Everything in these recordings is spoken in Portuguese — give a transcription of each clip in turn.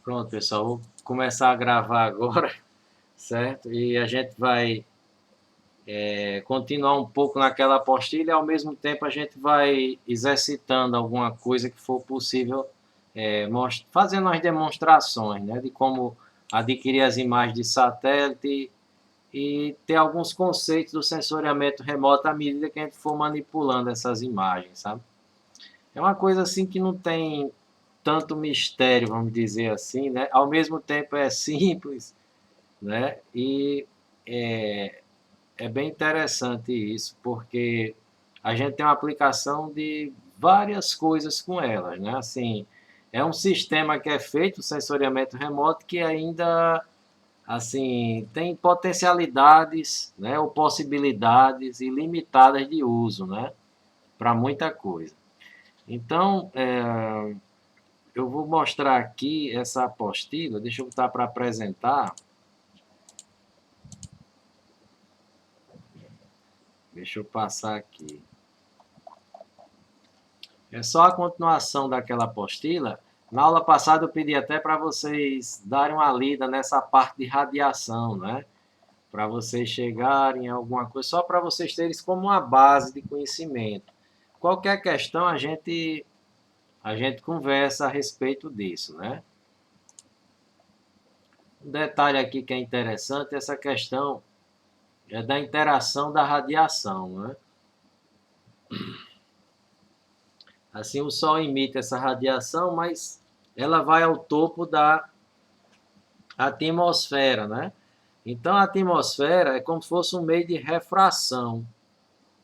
Pronto, pessoal, vou começar a gravar agora, certo? E a gente vai continuar um pouco naquela apostila e ao mesmo tempo a gente vai exercitando alguma coisa que for possível, fazendo as demonstrações, né, de como adquirir as imagens de satélite e ter alguns conceitos do sensoriamento remoto à medida que a gente for manipulando essas imagens, sabe? É uma coisa assim que não tem tanto mistério, vamos dizer assim, né? Ao mesmo tempo é simples, né? E é, é bem interessante isso, porque a gente tem uma aplicação de várias coisas com elas, né? Assim, é um sistema que é feito, o sensoriamento remoto, que ainda assim tem potencialidades, né, ou possibilidades ilimitadas de uso, né, para muita coisa. Então, eu vou mostrar aqui essa apostila, deixa eu botar para apresentar. Deixa eu passar aqui. É só a continuação daquela apostila. Na aula passada eu pedi até para vocês darem uma lida nessa parte de radiação, né? Para vocês chegarem a alguma coisa, só para vocês terem isso como uma base de conhecimento. Qualquer questão a gente conversa a respeito disso, né? Um detalhe aqui que é interessante, essa questão é da interação da radiação, né? Assim, o Sol emite essa radiação, mas ela vai ao topo da atmosfera, né? Então, a atmosfera é como se fosse um meio de refração,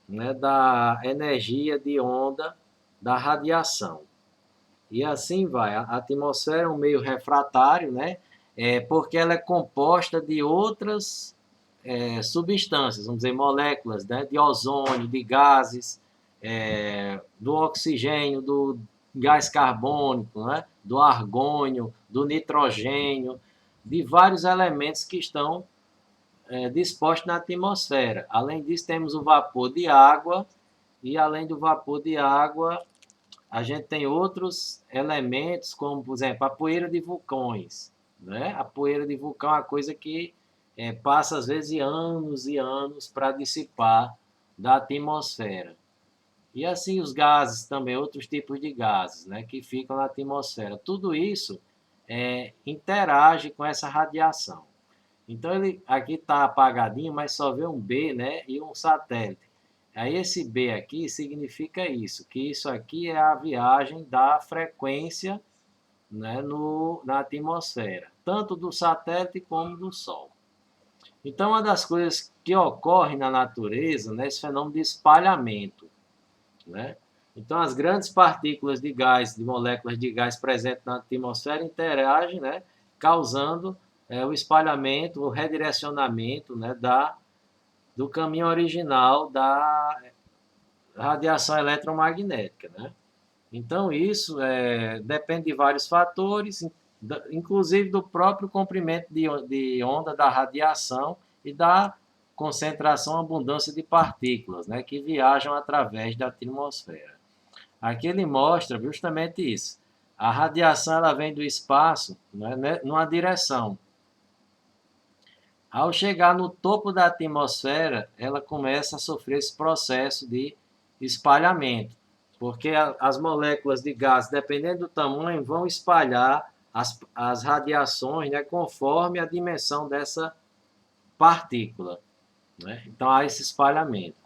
né, da energia de onda da radiação. E assim vai. A atmosfera é um meio refratário, né? Porque ela é composta de outras substâncias, vamos dizer, moléculas, né? De ozônio, de gases, do oxigênio, do gás carbônico, né? Do argônio, do nitrogênio, de vários elementos que estão dispostos na atmosfera. Além disso, temos o vapor de água, e além do vapor de água, a gente tem outros elementos, como, por exemplo, a poeira de vulcões. Né? A poeira de vulcão é uma coisa que passa, às vezes, anos e anos para dissipar da atmosfera. E assim os gases também, outros tipos de gases, né, que ficam na atmosfera. Tudo isso interage com essa radiação. Então ele aqui está apagadinho, mas só vê um B, né, e um satélite. Aí esse B aqui significa isso, que isso aqui é a viagem da frequência, né, na atmosfera, tanto do satélite como do Sol. Então uma das coisas que ocorre na natureza, né, esse fenômeno de espalhamento, né? Então as grandes partículas de gás, de moléculas de gás presentes na atmosfera interagem, né, causando o espalhamento, o redirecionamento, né, do caminho original da radiação eletromagnética, né? Então isso depende de vários fatores, inclusive do próprio comprimento de onda da radiação e da concentração, abundância de partículas, né, que viajam através da atmosfera. Aqui ele mostra justamente isso. A radiação ela vem do espaço, né, numa direção. Ao chegar no topo da atmosfera, ela começa a sofrer esse processo de espalhamento, porque as moléculas de gás, dependendo do tamanho, vão espalhar as radiações, né, conforme a dimensão dessa partícula. Né? Então há esse espalhamento.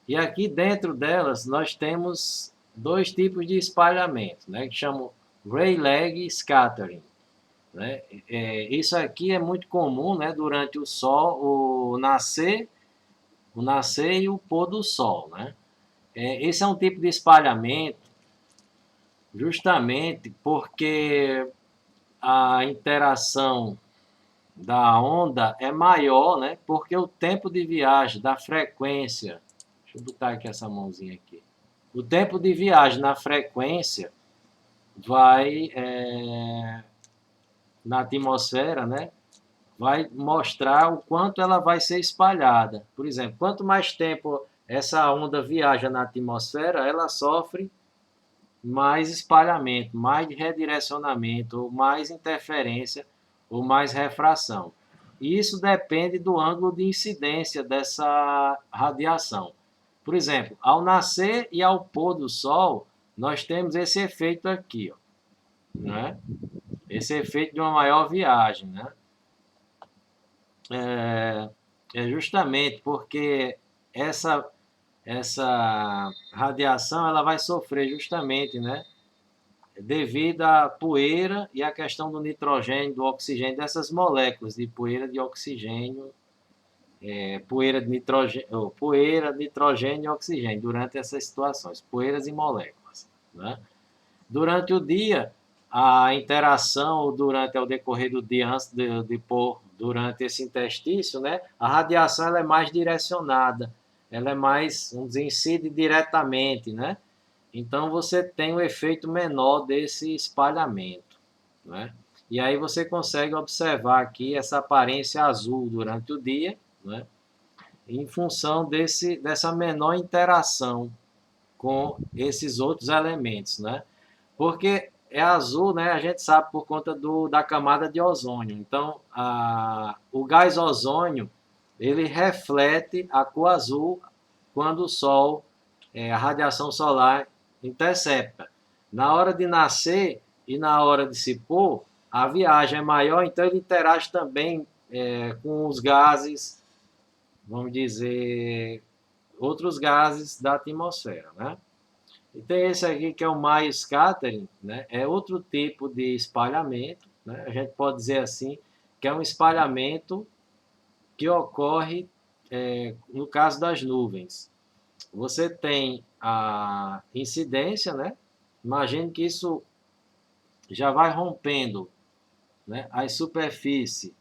E aqui dentro delas nós temos dois tipos de espalhamento, né, que chamam Rayleigh scattering. Né? Isso aqui é muito comum, né, durante o sol, o nascer e o pôr do sol. Né? Esse é um tipo de espalhamento justamente porque a interação da onda é maior, né? Porque o tempo de viagem da frequência, deixa eu botar aqui essa mãozinha aqui. O tempo de viagem na frequência vai na atmosfera, né? Vai mostrar o quanto ela vai ser espalhada. Por exemplo, quanto mais tempo essa onda viaja na atmosfera, ela sofre mais espalhamento, mais redirecionamento, ou mais interferência, ou mais refração. E isso depende do ângulo de incidência dessa radiação. Por exemplo, ao nascer e ao pôr do sol, nós temos esse efeito aqui, ó, né? Esse efeito de uma maior viagem, né? É justamente porque essa essa radiação ela vai sofrer justamente, né, devido à poeira e à questão do nitrogênio, do oxigênio, dessas moléculas de poeira de oxigênio, poeira, nitrogênio e oxigênio, durante essas situações, poeiras e moléculas, né? Durante o dia, a interação durante o decorrer do dia, antes de pôr, durante esse interstício, né, a radiação ela é mais direcionada, ela é mais, vamos dizer, incide diretamente, né? Então você tem um efeito menor desse espalhamento, né? E aí você consegue observar aqui essa aparência azul durante o dia, né? Em função dessa menor interação com esses outros elementos, né? Porque é azul, né? A gente sabe por conta da camada de ozônio. Então, o gás ozônio ele reflete a cor azul quando o sol, a radiação solar intercepta. Na hora de nascer e na hora de se pôr, a viagem é maior, então ele interage também com os gases, vamos dizer, outros gases da atmosfera, né? E tem esse aqui que é o Maya scattering, né? É outro tipo de espalhamento, né? A gente pode dizer assim, que é um espalhamento que ocorre no caso das nuvens. Você tem a incidência, né? Imagine que isso já vai rompendo, né, a superfície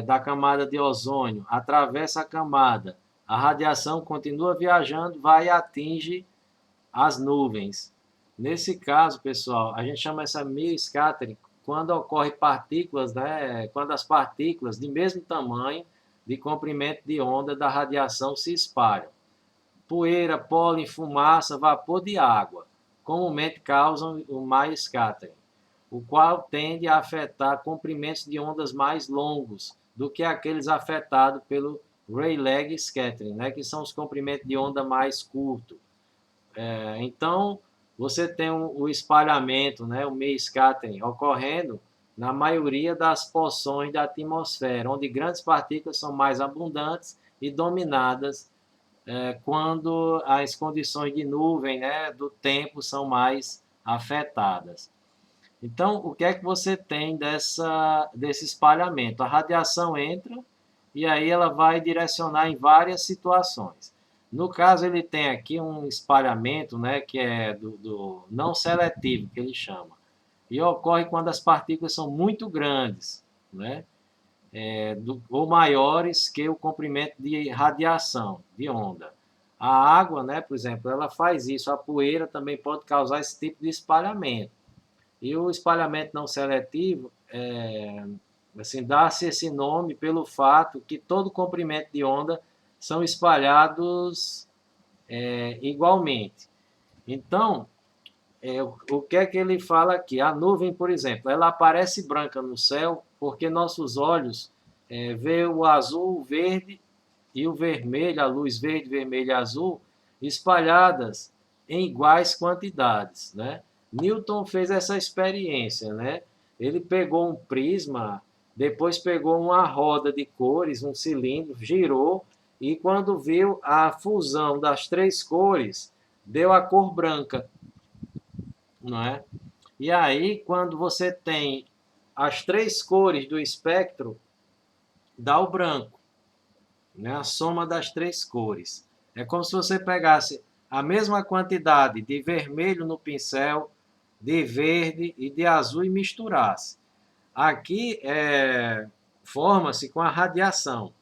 da camada de ozônio, atravessa a camada, a radiação continua viajando, vai e atinge as nuvens. Nesse caso, pessoal, a gente chama essa Maya scattering quando ocorre partículas, né, quando as partículas de mesmo tamanho de comprimento de onda da radiação se espalham. Poeira, pólen, fumaça, vapor de água comumente causam o Maya scattering, o qual tende a afetar comprimentos de ondas mais longos do que aqueles afetados pelo Rayleigh scattering, né, que são os comprimentos de onda mais curtos. Então, você tem o espalhamento, né, o Maya scattering, ocorrendo na maioria das porções da atmosfera, onde grandes partículas são mais abundantes e dominadas quando as condições de nuvem, né, do tempo são mais afetadas. Então, o que é que você tem desse espalhamento? A radiação entra e aí ela vai direcionar em várias situações. No caso, ele tem aqui um espalhamento, né, que é do não seletivo, que ele chama. E ocorre quando as partículas são muito grandes, né, ou maiores que o comprimento de radiação, de onda. A água, né, por exemplo, ela faz isso. A poeira também pode causar esse tipo de espalhamento. E o espalhamento não seletivo, assim, dá-se esse nome pelo fato que todo comprimento de onda são espalhados igualmente. Então, o que é que ele fala aqui? A nuvem, por exemplo, ela aparece branca no céu porque nossos olhos vê o azul, o verde e o vermelho, a luz verde, vermelho e azul, espalhadas em iguais quantidades, né? Newton fez essa experiência, né? Ele pegou um prisma, depois pegou uma roda de cores, um cilindro, girou e quando viu a fusão das três cores, deu a cor branca, não é? E aí, quando você tem as três cores do espectro, dá o branco, né? A soma das três cores. É como se você pegasse a mesma quantidade de vermelho no pincel, de verde e de azul e misturasse. Aqui forma-se com a radiação.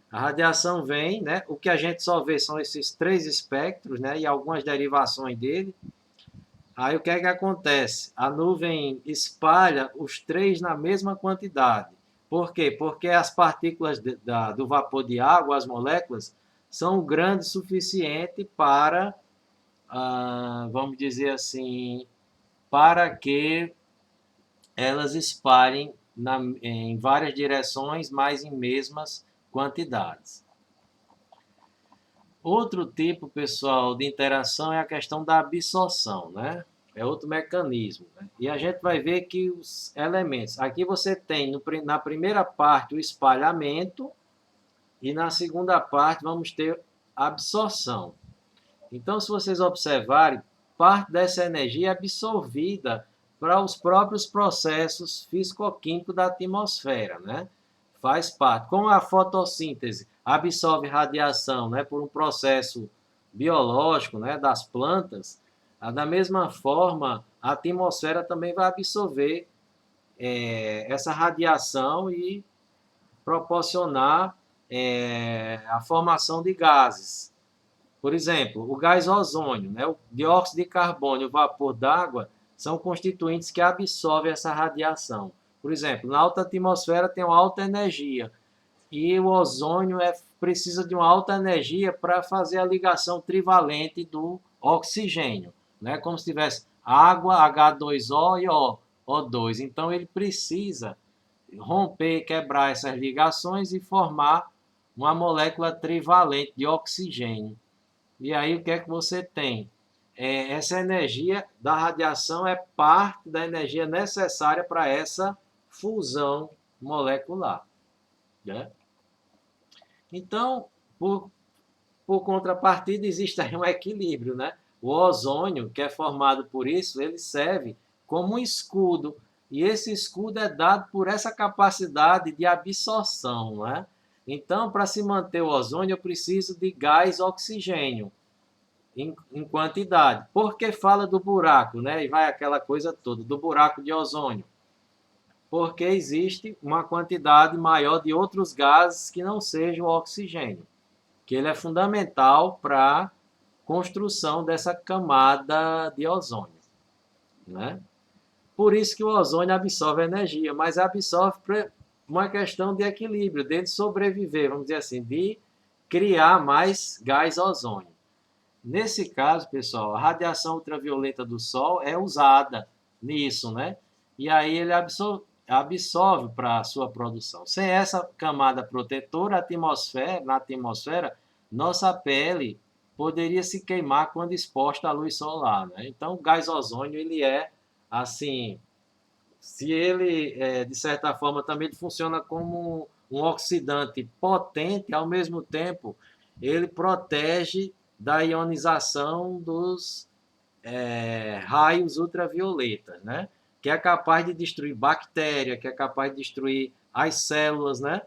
A radiação vem, né? O que a gente só vê são esses três espectros, né? E algumas derivações dele. Aí o que é que acontece? A nuvem espalha os três na mesma quantidade. Por quê? Porque as partículas do vapor de água, as moléculas, são grandes o suficiente para vamos dizer assim, para que elas espalhem em várias direções, mas em mesmas quantidades. Outro tipo, pessoal, de interação é a questão da absorção, né? É outro mecanismo. Né? E a gente vai ver que os elementos. Aqui você tem na primeira parte o espalhamento e na segunda parte vamos ter a absorção. Então, se vocês observarem, parte dessa energia é absorvida para os próprios processos físico-químicos da atmosfera, né? Faz parte. Como a fotossíntese absorve radiação, né, por um processo biológico, né, das plantas, da mesma forma, a atmosfera também vai absorver essa radiação e proporcionar a formação de gases. Por exemplo, o gás ozônio, né, o dióxido de carbono e o vapor d'água são constituintes que absorvem essa radiação. Por exemplo, na alta atmosfera tem uma alta energia e o ozônio precisa de uma alta energia para fazer a ligação trivalente do oxigênio, né? Como se tivesse água, H2O e O2. Então ele precisa romper, quebrar essas ligações e formar uma molécula trivalente de oxigênio. E aí o que é que você tem? Essa energia da radiação é parte da energia necessária para essa fusão molecular. Né? Então, por contrapartida, existe aí um equilíbrio. Né? O ozônio, que é formado por isso, ele serve como um escudo. E esse escudo é dado por essa capacidade de absorção. Né? Então, para se manter o ozônio, eu preciso de gás oxigênio em quantidade. Porque fala do buraco, né? E vai aquela coisa toda, do buraco de ozônio. Porque existe uma quantidade maior de outros gases que não sejam o oxigênio, que ele é fundamental para a construção dessa camada de ozônio, né? Por isso que o ozônio absorve energia, mas absorve por uma questão de equilíbrio, dele sobreviver, vamos dizer assim, de criar mais gás ozônio. Nesse caso, pessoal, a radiação ultravioleta do Sol é usada nisso, né? E aí ele absorve para a sua produção. Sem essa camada protetora, na atmosfera, nossa pele poderia se queimar quando exposta à luz solar, né? Então, o gás ozônio, ele é, assim, se ele, de certa forma, também funciona como um oxidante potente, ao mesmo tempo, ele protege da ionização dos raios ultravioletas, né? Que é capaz de destruir bactéria, que é capaz de destruir as células, né?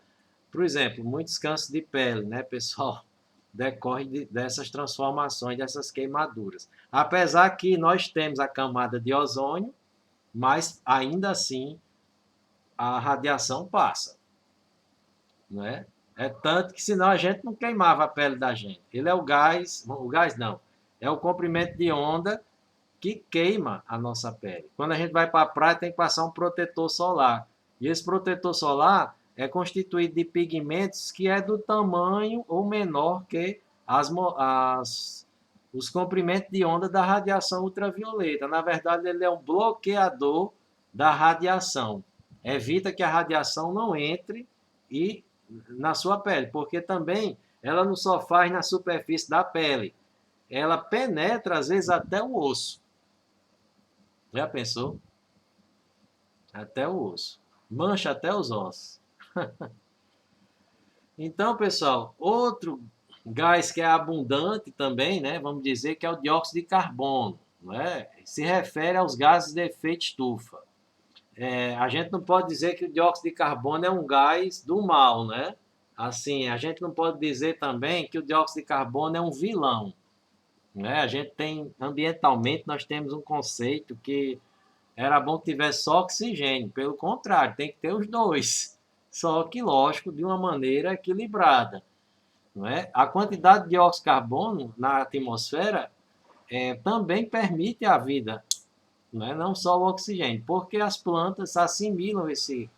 Por exemplo, muitos cânceres de pele, né, pessoal, decorre dessas transformações, dessas queimaduras. Apesar que nós temos a camada de ozônio, mas ainda assim a radiação passa, né? É tanto que senão a gente não queimava a pele da gente. Ele é o gás não, é o comprimento de onda que queima a nossa pele. Quando a gente vai para a praia tem que passar um protetor solar. E esse protetor solar é constituído de pigmentos que é do tamanho ou menor que os comprimentos de onda da radiação ultravioleta. Na verdade, ele é um bloqueador da radiação. Evita que a radiação não entre na sua pele, porque também ela não só faz na superfície da pele, ela penetra às vezes até o osso. Já pensou? Até o osso. Mancha até os ossos. Então, pessoal, outro gás que é abundante também, né? Vamos dizer que é o dióxido de carbono. Né? Se refere aos gases de efeito estufa. A gente não pode dizer que o dióxido de carbono é um gás do mal, né? Assim, a gente não pode dizer também que o dióxido de carbono é um vilão. Né? A gente tem, ambientalmente, nós temos um conceito que era bom que tivesse só oxigênio. Pelo contrário, tem que ter os dois. Só que, lógico, de uma maneira equilibrada. Não é? A quantidade de dióxido de carbono na atmosfera também permite a vida, não é? Não só o oxigênio, porque as plantas assimilam esse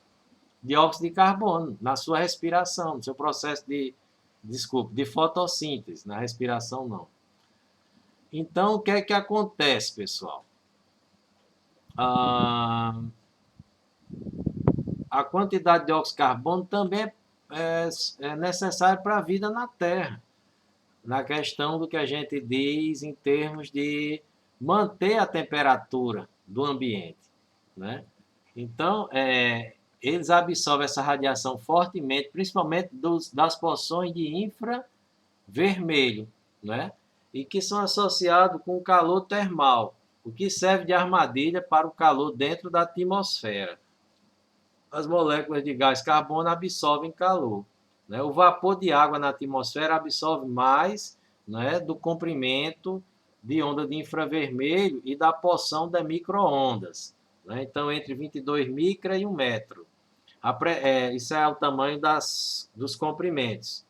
dióxido de carbono na sua respiração, no seu processo de fotossíntese, na respiração não. Então, o que é que acontece, pessoal? A quantidade de óxido de carbono também é necessária para a vida na Terra, na questão do que a gente diz em termos de manter a temperatura do ambiente, né? Então, eles absorvem essa radiação fortemente, principalmente das porções de infravermelho, né? E que são associados com o calor termal, o que serve de armadilha para o calor dentro da atmosfera. As moléculas de gás carbono absorvem calor, né? O vapor de água na atmosfera absorve mais, né, do comprimento de onda de infravermelho e da porção das microondas, né? Então, entre 22 micra e 1 metro. Isso é o tamanho dos comprimentos.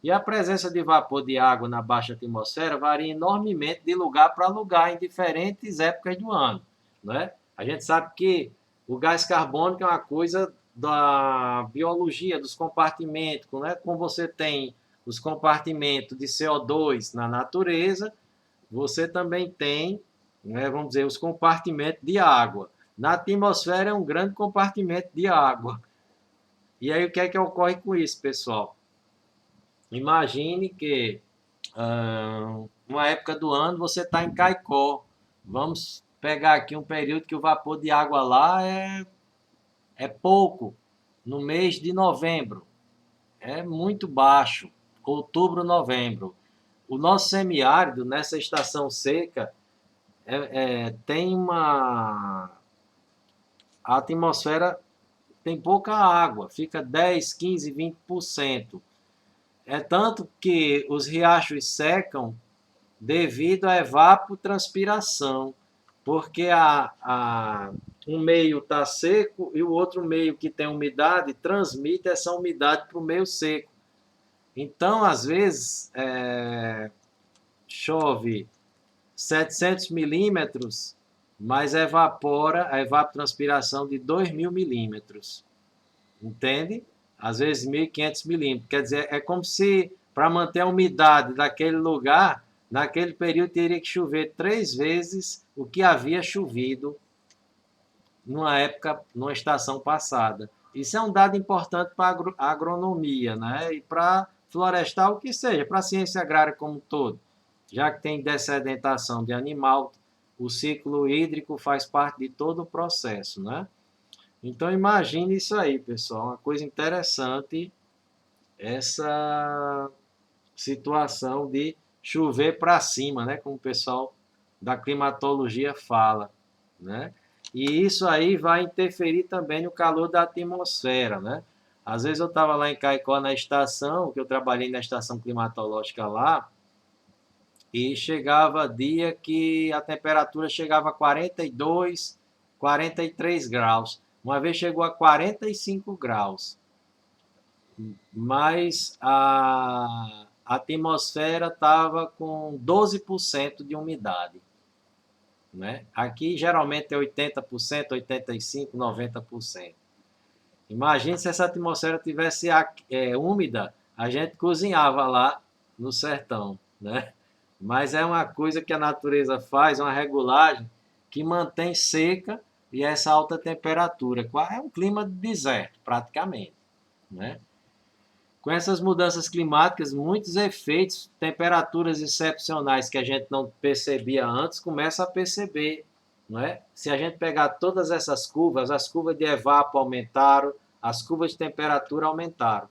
E a presença de vapor de água na baixa atmosfera varia enormemente de lugar para lugar em diferentes épocas do ano, né? A gente sabe que o gás carbônico é uma coisa da biologia, dos compartimentos, né? Como você tem os compartimentos de CO2 na natureza, você também tem, né, vamos dizer, os compartimentos de água. Na atmosfera é um grande compartimento de água. E aí o que é que ocorre com isso, pessoal? Imagine que uma época do ano você está em Caicó. Vamos pegar aqui um período que o vapor de água lá é pouco, no mês de novembro. É muito baixo, outubro, novembro. O nosso semiárido, nessa estação seca, tem uma... A atmosfera tem pouca água, fica 10, 15, 20%. É tanto que os riachos secam devido à evapotranspiração, porque um meio está seco e o outro meio que tem umidade transmite essa umidade para o meio seco. Então, às vezes, chove 700 milímetros, mas evapora a evapotranspiração de 2.000 milímetros. Entende? Às vezes 1.500 milímetros. Quer dizer, é como se, para manter a umidade daquele lugar, naquele período teria que chover 3 vezes o que havia chovido numa estação passada. Isso é um dado importante para a agronomia, né? E para florestal, o que seja, para a ciência agrária como um todo. Já que tem dessedentação de animal, o ciclo hídrico faz parte de todo o processo, né? Então imagine isso aí, pessoal, uma coisa interessante, essa situação de chover para cima, né, como o pessoal da climatologia fala, né? E isso aí vai interferir também no calor da atmosfera, né? Às vezes eu estava lá em Caicó na estação, que eu trabalhei na estação climatológica lá, e chegava dia que a temperatura chegava a 42, 43 graus. Uma vez chegou a 45 graus, mas a atmosfera estava com 12% de umidade, né? Aqui geralmente é 80%, 85%, 90%. Imagine se essa atmosfera tivesse úmida, a gente cozinhava lá no sertão, né? Mas é uma coisa que a natureza faz, uma regulagem que mantém seca e essa alta temperatura. É um clima de deserto, praticamente, né? Com essas mudanças climáticas, muitos efeitos, temperaturas excepcionais que a gente não percebia antes, começa a perceber, não é? Se a gente pegar todas essas curvas, as curvas de evapo aumentaram, as curvas de temperatura aumentaram.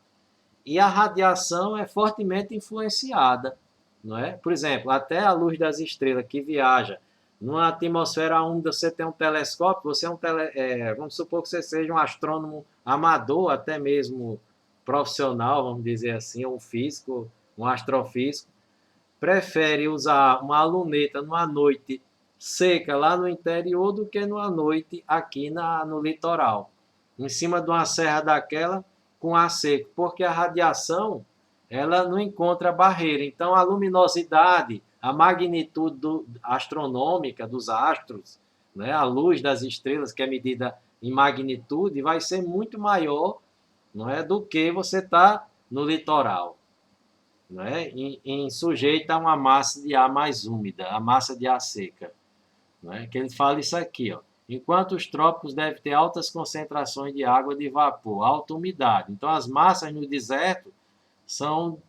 E a radiação é fortemente influenciada, não é? Por exemplo, até a luz das estrelas que viaja numa atmosfera úmida, você tem um telescópio, você vamos supor que você seja um astrônomo amador, até mesmo profissional, vamos dizer assim, um físico, um astrofísico, prefere usar uma luneta numa noite seca lá no interior do que numa noite aqui no litoral, em cima de uma serra daquela com ar seco, porque a radiação ela não encontra barreira. Então a luminosidade, a magnitude astronômica dos astros, né, a luz das estrelas que é medida em magnitude vai ser muito maior, não é, do que você está no litoral. né, sujeita a uma massa de ar mais úmida, a massa de ar seca. Né, que ele fala isso aqui, ó. Enquanto os trópicos devem ter altas concentrações de água de vapor, alta umidade. Então, as massas no deserto são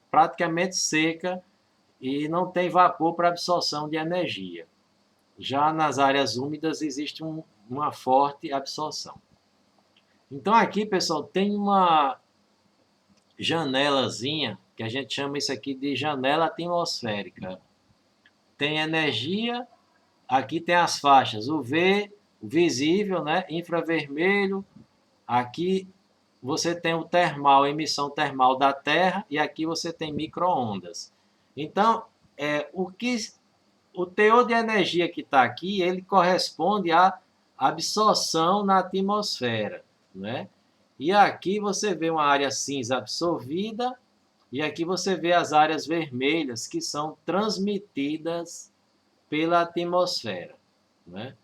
praticamente secas e não tem vapor para absorção de energia. Já nas áreas úmidas existe uma forte absorção. Então, aqui, pessoal, tem uma janelazinha, que a gente chama isso aqui de janela atmosférica. Tem energia, aqui tem as faixas UV, o visível, né? Infravermelho, aqui você tem o termal, a emissão termal da Terra, e aqui você tem micro-ondas. Então, o teor de energia que está aqui, ele corresponde à absorção na atmosfera, né? E aqui você vê uma área cinza absorvida, e aqui você vê as áreas vermelhas que são transmitidas pela atmosfera, né?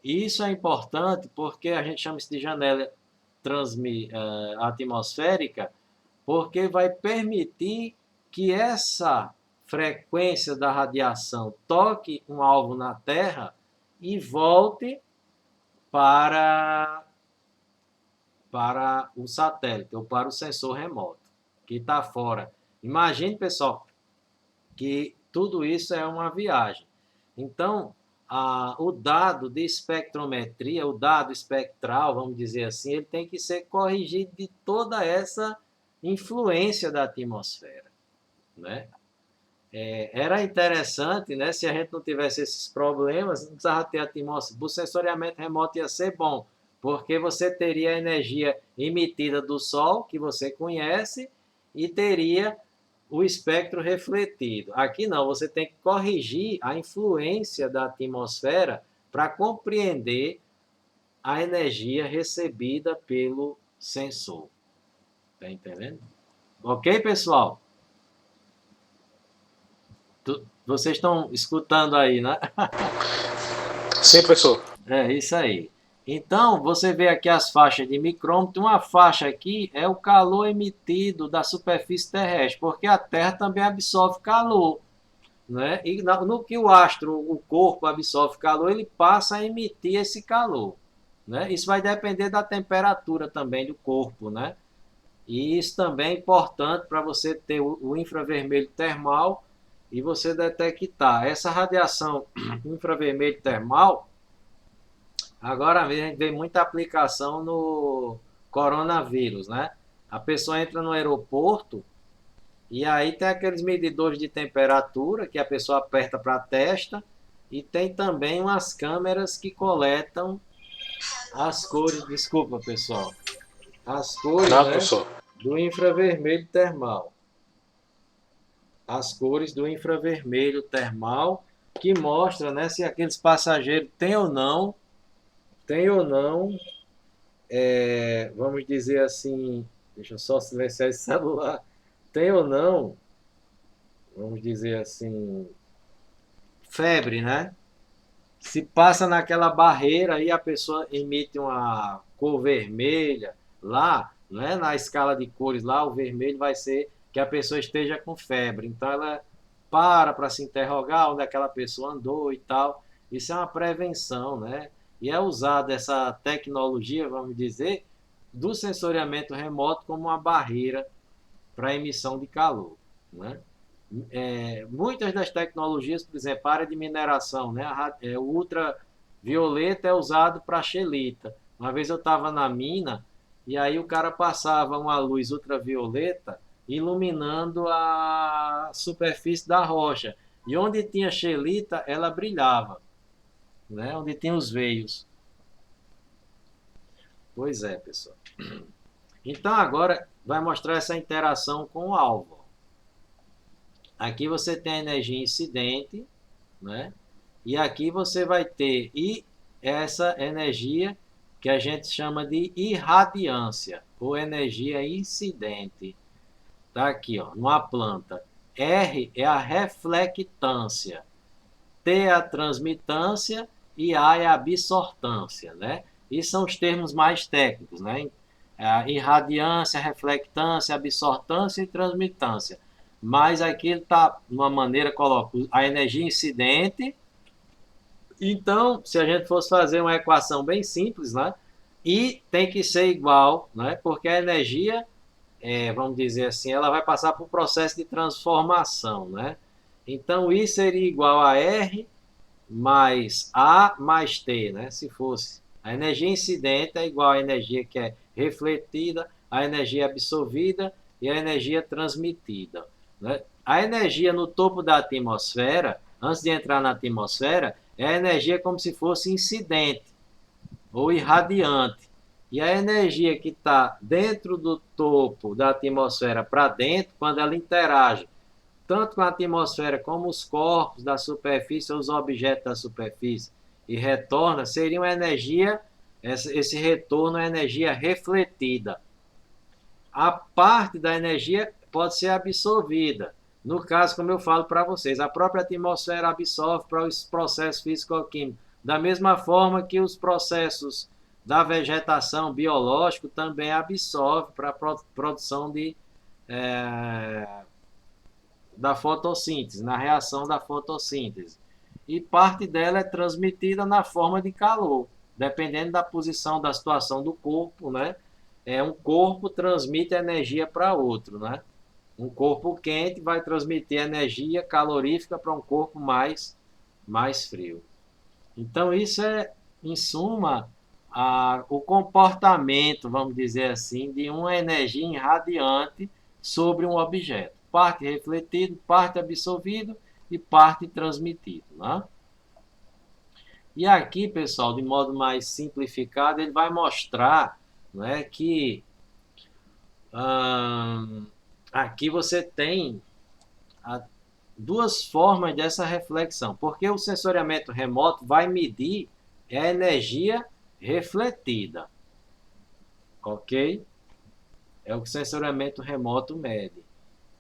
E isso é importante porque a gente chama isso de janela atmosférica, porque vai permitir que essa frequência da radiação toque um alvo na Terra e volte para o satélite ou para o sensor remoto que está fora. Imagine, pessoal, que tudo isso é uma viagem. Então, o dado de espectrometria, o dado espectral, vamos dizer assim, ele tem que ser corrigido de toda essa influência da atmosfera, né? Era interessante, né? Se a gente não tivesse esses problemas, não precisava ter atmosfera. O sensoriamento remoto ia ser bom, porque você teria a energia emitida do Sol, que você conhece, e teria o espectro refletido. Aqui não, você tem que corrigir a influência da atmosfera para compreender a energia recebida pelo sensor. Tá entendendo? Ok, pessoal? Vocês estão escutando aí, né? Sim, professor. É isso aí. Então, você vê aqui as faixas de micrômetro. Uma faixa aqui é o calor emitido da superfície terrestre, porque a Terra também absorve calor, né? E no que o astro, o corpo absorve calor, ele passa a emitir esse calor, né? Isso vai depender da temperatura também do corpo, né? E isso também é importante para você ter o infravermelho termal e você detectar essa radiação infravermelho termal. Agora mesmo a gente vê muita aplicação no coronavírus, né? A pessoa entra no aeroporto e aí tem aqueles medidores de temperatura que a pessoa aperta para a testa e tem também umas câmeras que coletam as cores, desculpa pessoal, as cores, Não, né, professor. do infravermelho termal. As cores do infravermelho termal que mostra, né, se aqueles passageiros têm ou não, vamos dizer assim, deixa eu só silenciar esse celular, tem ou não, vamos dizer assim, febre, né? Se passa naquela barreira aí a pessoa emite uma cor vermelha lá, né, na escala de cores lá, o vermelho vai ser que a pessoa esteja com febre. Então ela para se interrogar onde aquela pessoa andou e tal. Isso é uma prevenção, né? E é usada essa tecnologia, vamos dizer, do sensoriamento remoto como uma barreira para a emissão de calor, né? Muitas das tecnologias, por exemplo, a área de mineração, né? O ultravioleta é usado para xelita. Uma vez eu estava na mina e aí o cara passava uma luz ultravioleta iluminando a superfície da rocha. E onde tinha xelita, ela brilhava, né? Onde tinha os veios. Pois é, pessoal. Então agora vai mostrar essa interação com o alvo. Aqui você tem a energia incidente, né? E aqui você vai ter essa energia que a gente chama de irradiância ou energia incidente. Tá aqui, ó, numa planta. R é a reflectância, T é a transmitância e A é a absortância, né? E são os termos mais técnicos, né? A irradiância, reflectância, absortância e transmitância. mas aqui ele está, de uma maneira, coloca a energia incidente. Então, se a gente fosse fazer uma equação bem simples, né? E tem que ser igual, né? Porque a energia, vamos dizer assim, ela vai passar por um processo de transformação, né? Então, I seria igual a R mais A mais T, né? Se fosse. A energia incidente é igual à energia que é refletida, a energia absorvida e a energia transmitida, né? A energia no topo da atmosfera, antes de entrar na atmosfera, é a energia como se fosse incidente ou irradiante. E a energia que está dentro do topo da atmosfera para dentro, quando ela interage tanto com a atmosfera como os corpos da superfície ou os objetos da superfície e retorna, seria uma energia, esse retorno é energia refletida. A parte da energia pode ser absorvida. No caso, como eu falo para vocês, a própria atmosfera absorve para os processos físico-químicos. Da mesma forma que os processos da vegetação biológica também absorvem para a produção é, da fotossíntese, na reação da fotossíntese. E parte dela é transmitida na forma de calor, dependendo da posição, da situação do corpo, né? Um corpo transmite energia para outro, né? Um corpo quente vai transmitir energia calorífica para um corpo mais frio. Então, isso é, em suma, o comportamento, vamos dizer assim, de uma energia irradiante sobre um objeto. Parte refletido, parte absorvido e parte transmitido, né? E aqui, pessoal, de modo mais simplificado, ele vai mostrar, né, que aqui você tem duas formas dessa reflexão, porque o sensoriamento remoto vai medir a energia refletida, ok? É o que o sensoriamento remoto mede.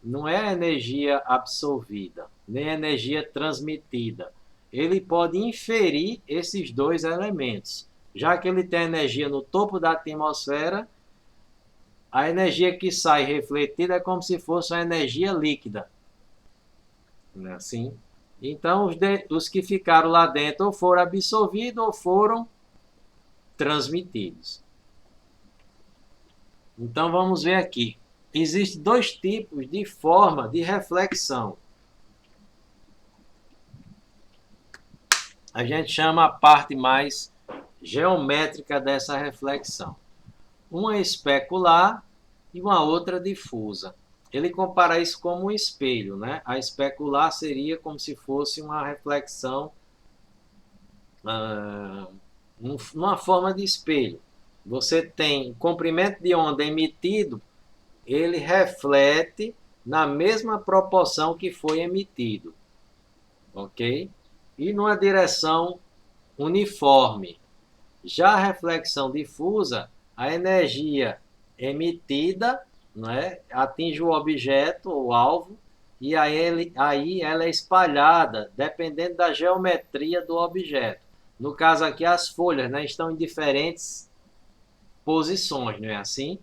Não é a energia absorvida, nem a energia transmitida. Ele pode inferir esses dois elementos. Já que ele tem energia no topo da atmosfera, a energia que sai refletida é como se fosse uma energia líquida. Não é assim? Então, os que ficaram lá dentro ou foram absorvidos ou foram transmitidos. Então, vamos ver aqui. Existem dois tipos de forma de reflexão. A gente chama a parte mais geométrica dessa reflexão. Uma é especular e uma outra difusa. Ele compara isso como um espelho, né? A especular seria como se fosse uma reflexão numa forma de espelho. Você tem comprimento de onda emitido, ele reflete na mesma proporção que foi emitido, ok? E numa direção uniforme. Já a reflexão difusa, a energia emitida, né, atinge o objeto, o alvo, e aí ela é espalhada, dependendo da geometria do objeto. No caso aqui, as folhas, né, estão em diferentes posições, não é assim?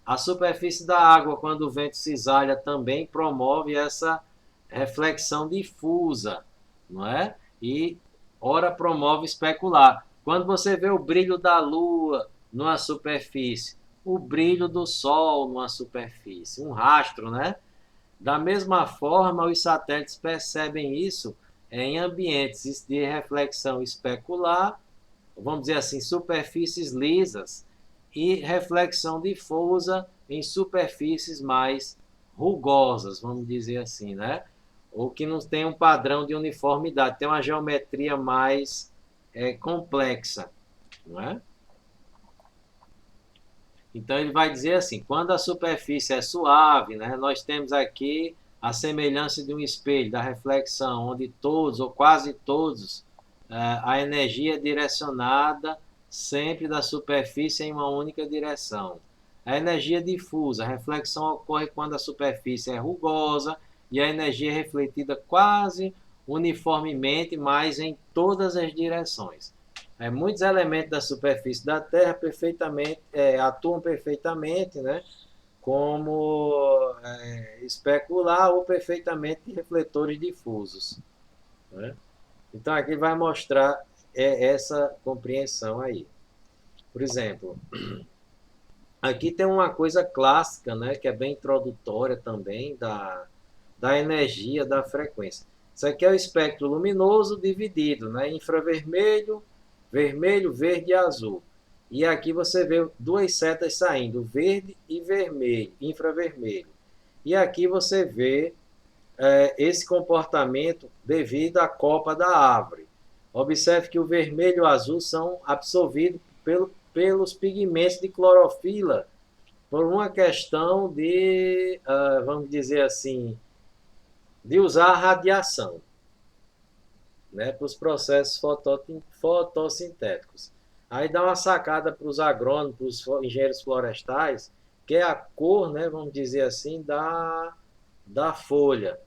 A superfície da água, quando o vento cisalha, também promove essa reflexão difusa, não é? E ora promove especular. Quando você vê o brilho da lua numa superfície, o brilho do sol numa superfície, um rastro, né? Da mesma forma, os satélites percebem isso em ambientes de reflexão especular, vamos dizer assim, superfícies lisas, e reflexão difusa em superfícies mais rugosas, vamos dizer assim, né? Ou que não tem um padrão de uniformidade, tem uma geometria mais complexa, não é? Então ele vai dizer assim, quando a superfície é suave, né, nós temos aqui a semelhança de um espelho, da reflexão, onde todos ou quase todos a energia é direcionada sempre da superfície em uma única direção. A energia difusa, a reflexão ocorre quando a superfície é rugosa e a energia é refletida quase uniformemente, mas em todas as direções. Muitos elementos da superfície da Terra atuam perfeitamente, né, como especular ou perfeitamente de refletores difusos, né? Então aqui vai mostrar essa compreensão aí. Por exemplo, aqui tem uma coisa clássica, né, que é bem introdutória também da energia, da frequência. Isso aqui é o espectro luminoso dividido, né, infravermelho, vermelho, verde e azul. E aqui você vê duas setas saindo, verde e vermelho, infravermelho. E aqui você vê esse comportamento devido à copa da árvore. Observe que o vermelho e o azul são absorvidos pelos pigmentos de clorofila por uma questão de, vamos dizer assim, de usar a radiação, né, para os processos fotossintéticos. Aí dá uma sacada para os agrônomos, para os engenheiros florestais, que é a cor, né, vamos dizer assim, da folha.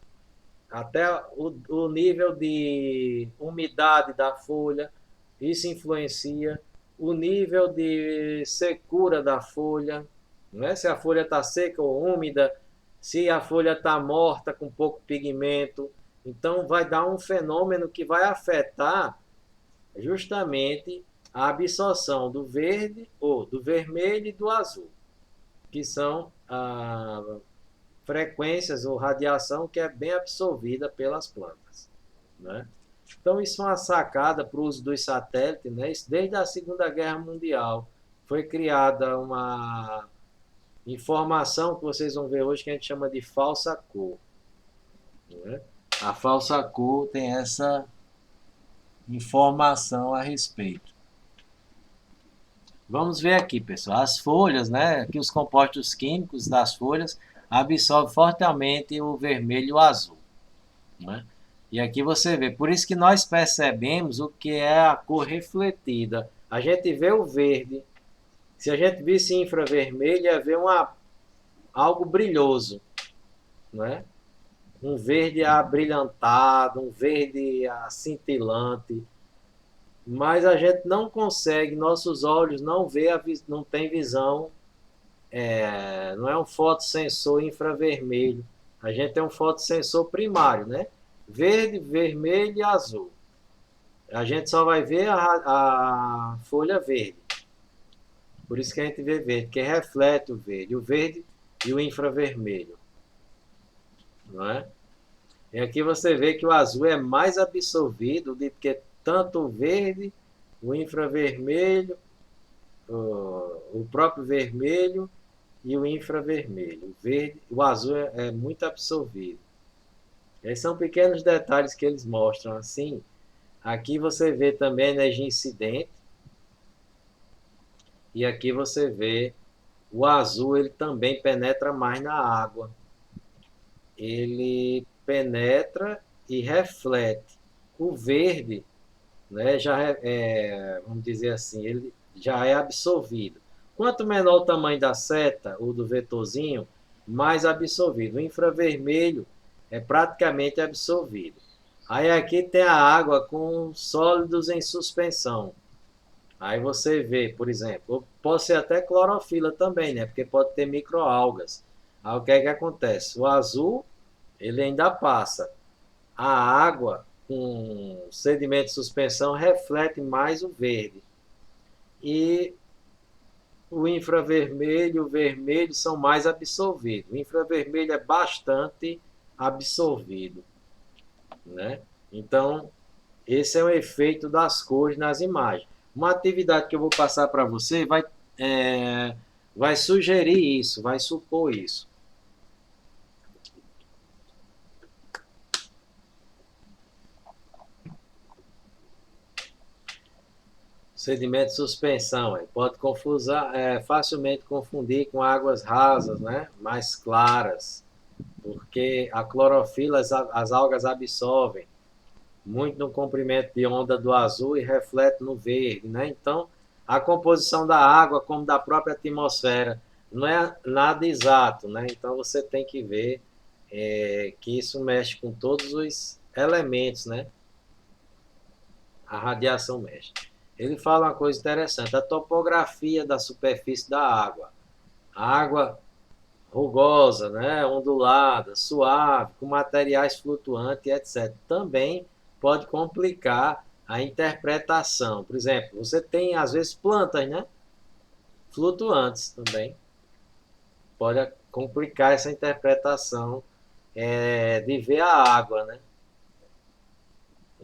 Até o nível de umidade da folha, isso influencia. O nível de secura da folha, né? Se a folha está seca ou úmida, se a folha está morta com pouco pigmento. Então, vai dar um fenômeno que vai afetar justamente a absorção do verde, ou do vermelho e do azul, que são frequências ou radiação que é bem absorvida pelas plantas, né? Então, isso é uma sacada para o uso dos satélites, né? Isso desde a Segunda Guerra Mundial. Foi criada uma informação que vocês vão ver hoje que a gente chama de falsa cor, né? A falsa cor tem essa informação a respeito. Vamos ver aqui, pessoal. As folhas, né? Aqui os compostos químicos das folhas absorvem fortemente o vermelho e o azul, né? E aqui você vê, por isso que nós percebemos o que é a cor refletida. A gente vê o verde. Se a gente visse infravermelho, ia ver algo brilhoso, né? Um verde abrilhantado, um verde cintilante. Mas a gente não consegue, nossos olhos não vê, não tem visão, não é um fotossensor infravermelho. A gente tem um fotossensor primário, né? Verde, vermelho e azul. A gente só vai ver a folha verde. Por isso que a gente vê verde, que reflete o verde e o infravermelho, não é? E aqui você vê que o azul é mais absorvido do que tanto o verde, o infravermelho, o próprio vermelho e o infravermelho. O azul é muito absorvido. Esses são pequenos detalhes que eles mostram assim. Aqui você vê também a energia incidente. E aqui você vê o azul, ele também penetra mais na água. Ele penetra e reflete. O verde, né, vamos dizer assim, ele já é absorvido. Quanto menor o tamanho da seta ou do vetorzinho, mais absorvido. O infravermelho é praticamente absorvido. Aí aqui tem a água com sólidos em suspensão. Aí você vê, por exemplo, pode ser até clorofila também, né? Porque pode ter microalgas. Aí o que é que acontece? O azul, ele ainda passa. A água com sedimento de suspensão reflete mais o verde. E o infravermelho e o vermelho são mais absorvidos. O infravermelho é bastante absorvido, né? Então, esse é o efeito das cores nas imagens. Uma atividade que eu vou passar para você vai sugerir isso, vai supor isso. Sedimento de suspensão, pode facilmente confundir com águas rasas, né? Mais claras, porque a clorofila as algas absorvem muito no comprimento de onda do azul e reflete no verde, né? Então, a composição da água, como da própria atmosfera, não é nada exato, né? Então, você tem que ver que isso mexe com todos os elementos, né? A radiação mexe. Ele fala uma coisa interessante, a topografia da superfície da água. A água rugosa, né, ondulada, suave, com materiais flutuantes, etc. Também pode complicar a interpretação. Por exemplo, você tem às vezes plantas, né, flutuantes também. Pode complicar essa interpretação de ver a água, né?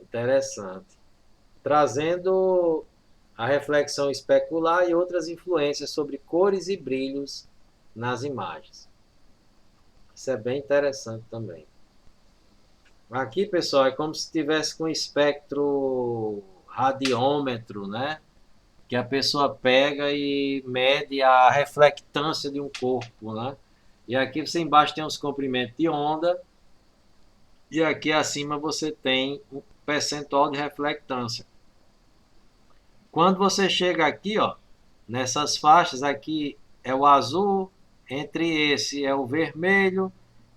Interessante. Trazendo a reflexão especular e outras influências sobre cores e brilhos nas imagens. Isso é bem interessante também. Aqui, pessoal, é como se tivesse com um espectro radiômetro, né? Que a pessoa pega e mede a reflectância de um corpo, né? E aqui você embaixo tem os comprimentos de onda e aqui acima você tem o percentual de reflectância. Quando você chega aqui, ó, nessas faixas, aqui é o azul, entre esse é o vermelho,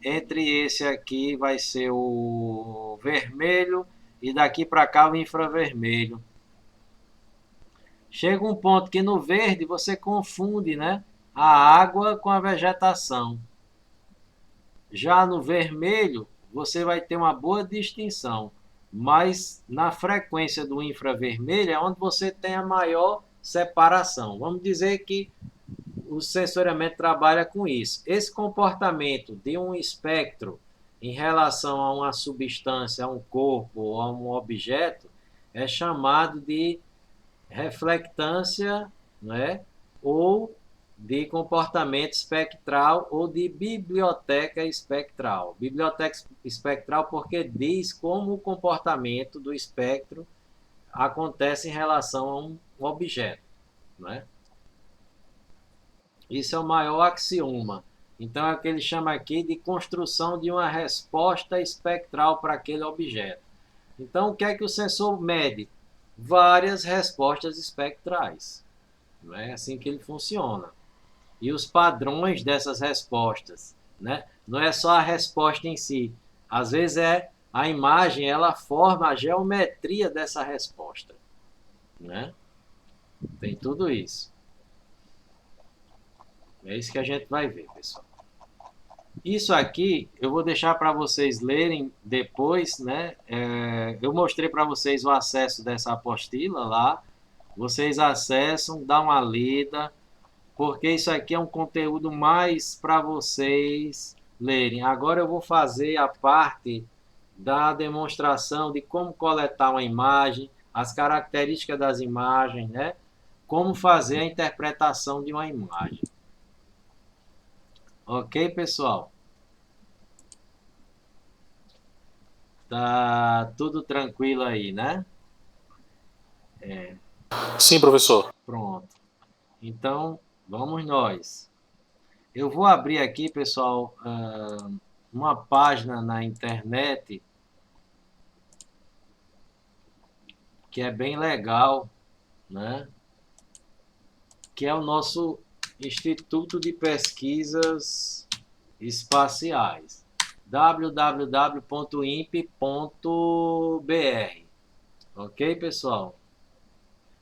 entre esse aqui vai ser o vermelho e daqui para cá o infravermelho. Chega um ponto que no verde você confunde, né, a água com a vegetação. Já no vermelho, você vai ter uma boa distinção, mas na frequência do infravermelho é onde você tem a maior separação. Vamos dizer que o sensoriamento trabalha com isso. Esse comportamento de um espectro em relação a uma substância, a um corpo ou a um objeto é chamado de reflectância, né? Ou de comportamento espectral ou de biblioteca espectral. Biblioteca espectral porque diz como o comportamento do espectro acontece em relação a um objeto, né? Isso é o maior axioma. Então é o que ele chama aqui de construção de uma resposta espectral para aquele objeto. Então o que é que o sensor mede? Várias respostas espectrais. Não é assim que ele funciona. E os padrões dessas respostas, né? Não é só a resposta em si. Às vezes é a imagem, ela forma a geometria dessa resposta, né? Tem tudo isso. É isso que a gente vai ver, pessoal. Isso aqui eu vou deixar para vocês lerem depois, né? Eu mostrei para vocês o acesso dessa apostila lá. Vocês acessam, dão uma lida, porque isso aqui é um conteúdo mais para vocês lerem. Agora eu vou fazer a parte da demonstração de como coletar uma imagem, as características das imagens, né? Como fazer a interpretação de uma imagem. Ok, pessoal? Tá tudo tranquilo aí, né? Sim, professor. Pronto. Então, vamos nós. Eu vou abrir aqui, pessoal, uma página na internet que é bem legal, né? Que é o nosso Instituto de Pesquisas Espaciais, www.imp.br. Ok, pessoal?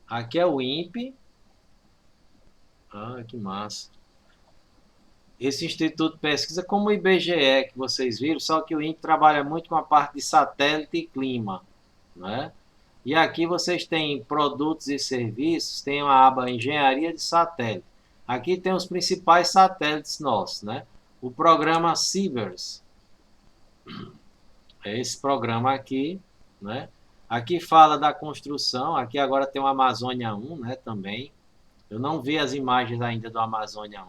Aqui é o INPE. Ah, que massa. Esse Instituto de Pesquisa, como o IBGE, que vocês viram, só que o INPE trabalha muito com a parte de satélite e clima, né? E aqui vocês têm produtos e serviços, tem a aba Engenharia de Satélite. Aqui tem os principais satélites nossos, né? O programa Sibers, é esse programa aqui, né? Aqui fala da construção, aqui agora tem o Amazônia 1, né, também. Eu não vi as imagens ainda do Amazônia 1.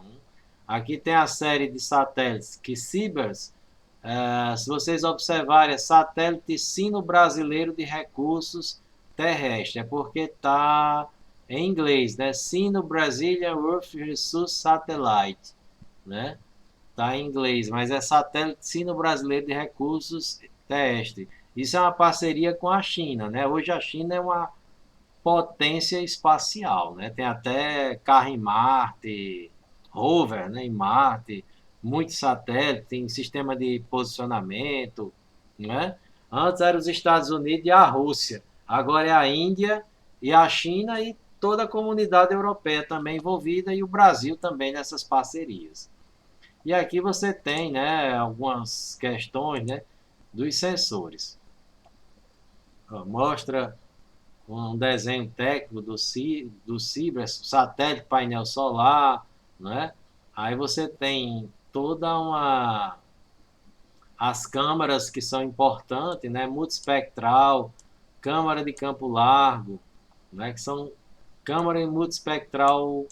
Aqui tem a série de satélites que Sibers, se vocês observarem, é satélite sino-brasileiro de recursos terrestres. É porque está em inglês, né? Sino-Brazilian Earth Resource Satellite, né? Está em inglês, mas é satélite sino-brasileiro de recursos terrestres. Isso é uma parceria com a China, né? Hoje a China é uma potência espacial, né? Tem até carro em Marte, rover, né, em Marte, muitos satélites, tem sistema de posicionamento, né? Antes eram os Estados Unidos e a Rússia, agora é a Índia e a China e toda a comunidade europeia também envolvida e o Brasil também nessas parcerias. E aqui você tem, né, algumas questões, né, dos sensores. Ó, mostra um desenho técnico do Cibers, satélite, painel solar, né? Aí você tem toda uma as câmaras que são importantes, né? Multispectral, câmara de campo largo, né? Que são câmara multispectral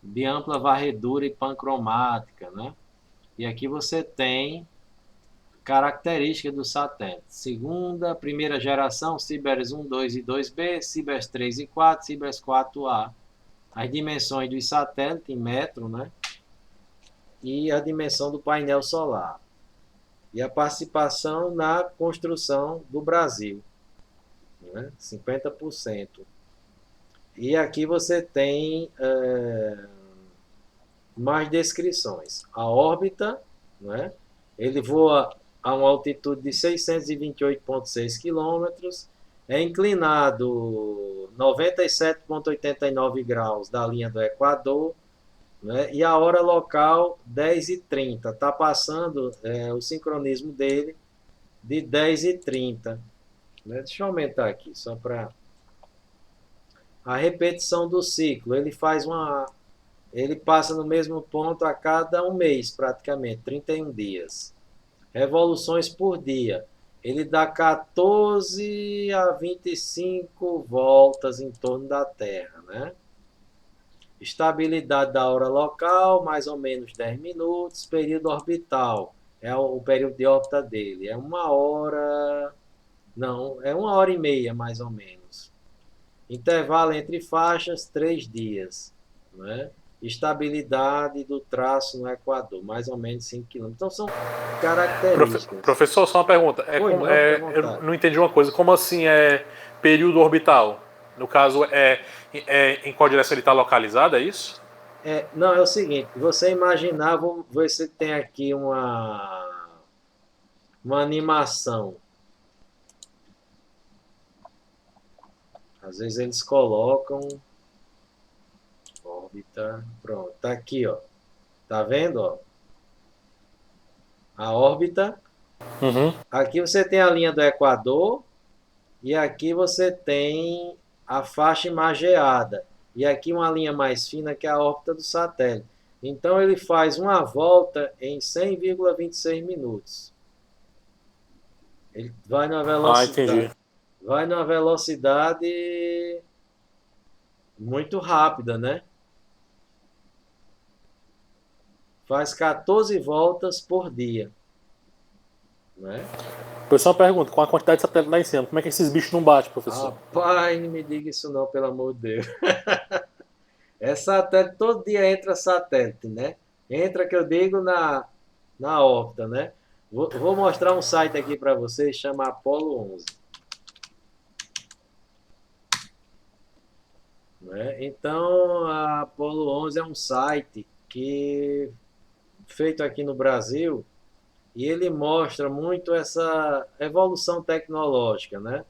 de ampla varredura e pancromática, né? E aqui você tem características do satélite. Segunda, primeira geração, Cibers 1, 2 e 2B, Cibers 3 e 4, Cibers 4A. As dimensões dos satélites em metro, né? E a dimensão do painel solar. E a participação na construção do Brasil, né? 50%. E aqui você tem mais descrições. A órbita, né? Ele voa a uma altitude de 628,6 quilômetros, é inclinado 97,89 graus da linha do Equador, né? E a hora local 10h30. Está passando o sincronismo dele de 10h30. Né? Deixa eu aumentar aqui, só para... A repetição do ciclo, ele passa no mesmo ponto a cada um mês, praticamente, 31 dias. Revoluções por dia. Ele dá 14 a 25 voltas em torno da Terra, né? Estabilidade da hora local, mais ou menos 10 minutos. Período orbital, é o período de órbita dele. É 1 hora... Não, é 1 hora e meia, mais ou menos. Intervalo entre faixas, 3 dias. Né? Estabilidade do traço no Equador, mais ou menos 5 km. Então são características. Professor, só uma pergunta. Eu não entendi uma coisa. Como assim é período orbital? No caso, em qual direção ele está localizado, é isso? Não, é o seguinte, você imaginar, vamos ver se tem aqui uma animação. Às vezes eles colocam órbita, pronto, tá aqui, ó. Tá vendo, ó? A órbita. Uhum. Aqui você tem a linha do Equador e aqui você tem a faixa imageada. E aqui uma linha mais fina que é a órbita do satélite. Então ele faz uma volta em 100,26 minutos. Ele vai numa velocidade. Entendi. Vai numa velocidade muito rápida, né? Faz 14 voltas por dia. Né? Professor, uma pergunta. Com a quantidade de satélite lá em cima, como é que esses bichos não batem, professor? Rapaz, não me diga isso não, pelo amor de Deus. É satélite, todo dia entra satélite, né? Entra, que eu digo, na órbita, né? Vou mostrar um site aqui para vocês, chama Apollo 11. Né? Então, a Apollo 11 é um site feito aqui no Brasil, e ele mostra muito essa evolução tecnológica, né?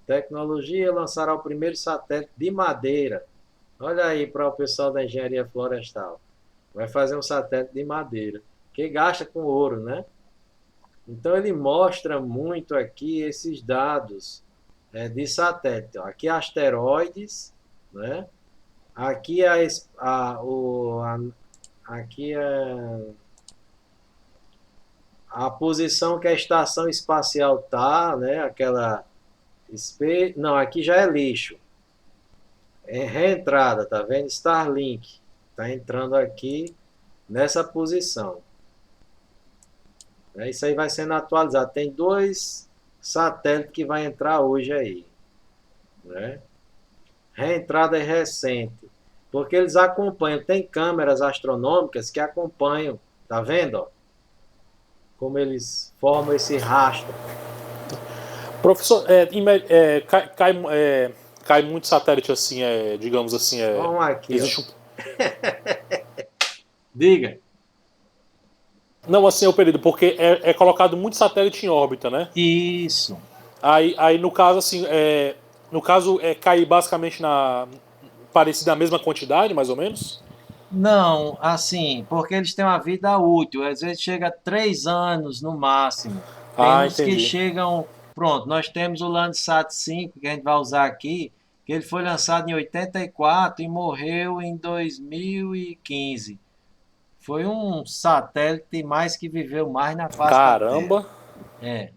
Tecnologia lançará o primeiro satélite de madeira. Olha aí para o pessoal da engenharia florestal. Vai fazer um satélite de madeira, que gasta com ouro, né? Então ele mostra muito aqui esses dados de satélite. Ó. Aqui asteroides, né? Aqui aqui a posição que a estação espacial tá, né? Aquela não, aqui já é lixo. É reentrada, tá vendo? Starlink tá entrando aqui nessa posição. Isso aí vai sendo atualizado. Tem 2 satélites que vai entrar hoje aí, né? Reentrada é recente, porque eles acompanham. Tem câmeras astronômicas que acompanham, tá vendo? Ó? Como eles formam esse rastro. Professor, cai muito satélite assim, digamos assim. Vamos aqui. Existe Diga. Não, assim é o período, porque é colocado muito satélite em órbita, né? Isso. Aí no caso, assim, cai basicamente parecido na mesma quantidade, mais ou menos? Não, assim, porque eles têm uma vida útil, às vezes chega a 3 anos no máximo. Tem Ah, uns que entendi. chegam. Pronto, nós temos o Landsat 5 que a gente vai usar aqui, que ele foi lançado em 84 e morreu em 2015. Foi um satélite mais que viveu mais na face da Terra. Caramba. É.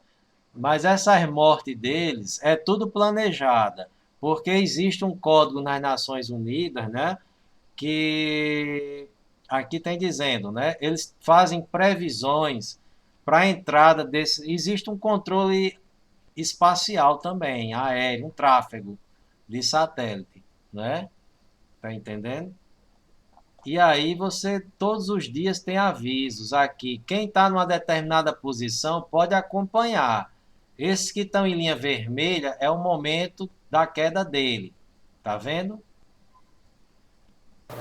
Mas essas mortes deles é tudo planejada, porque existe um código nas Nações Unidas, né? Que aqui tem dizendo, né? Eles fazem previsões para a entrada desse. Existe um controle espacial também, aéreo, um tráfego de satélite, né? Tá entendendo? E aí você todos os dias tem avisos aqui. Quem está numa determinada posição pode acompanhar. Esses que estão em linha vermelha é o momento da queda dele. Tá vendo?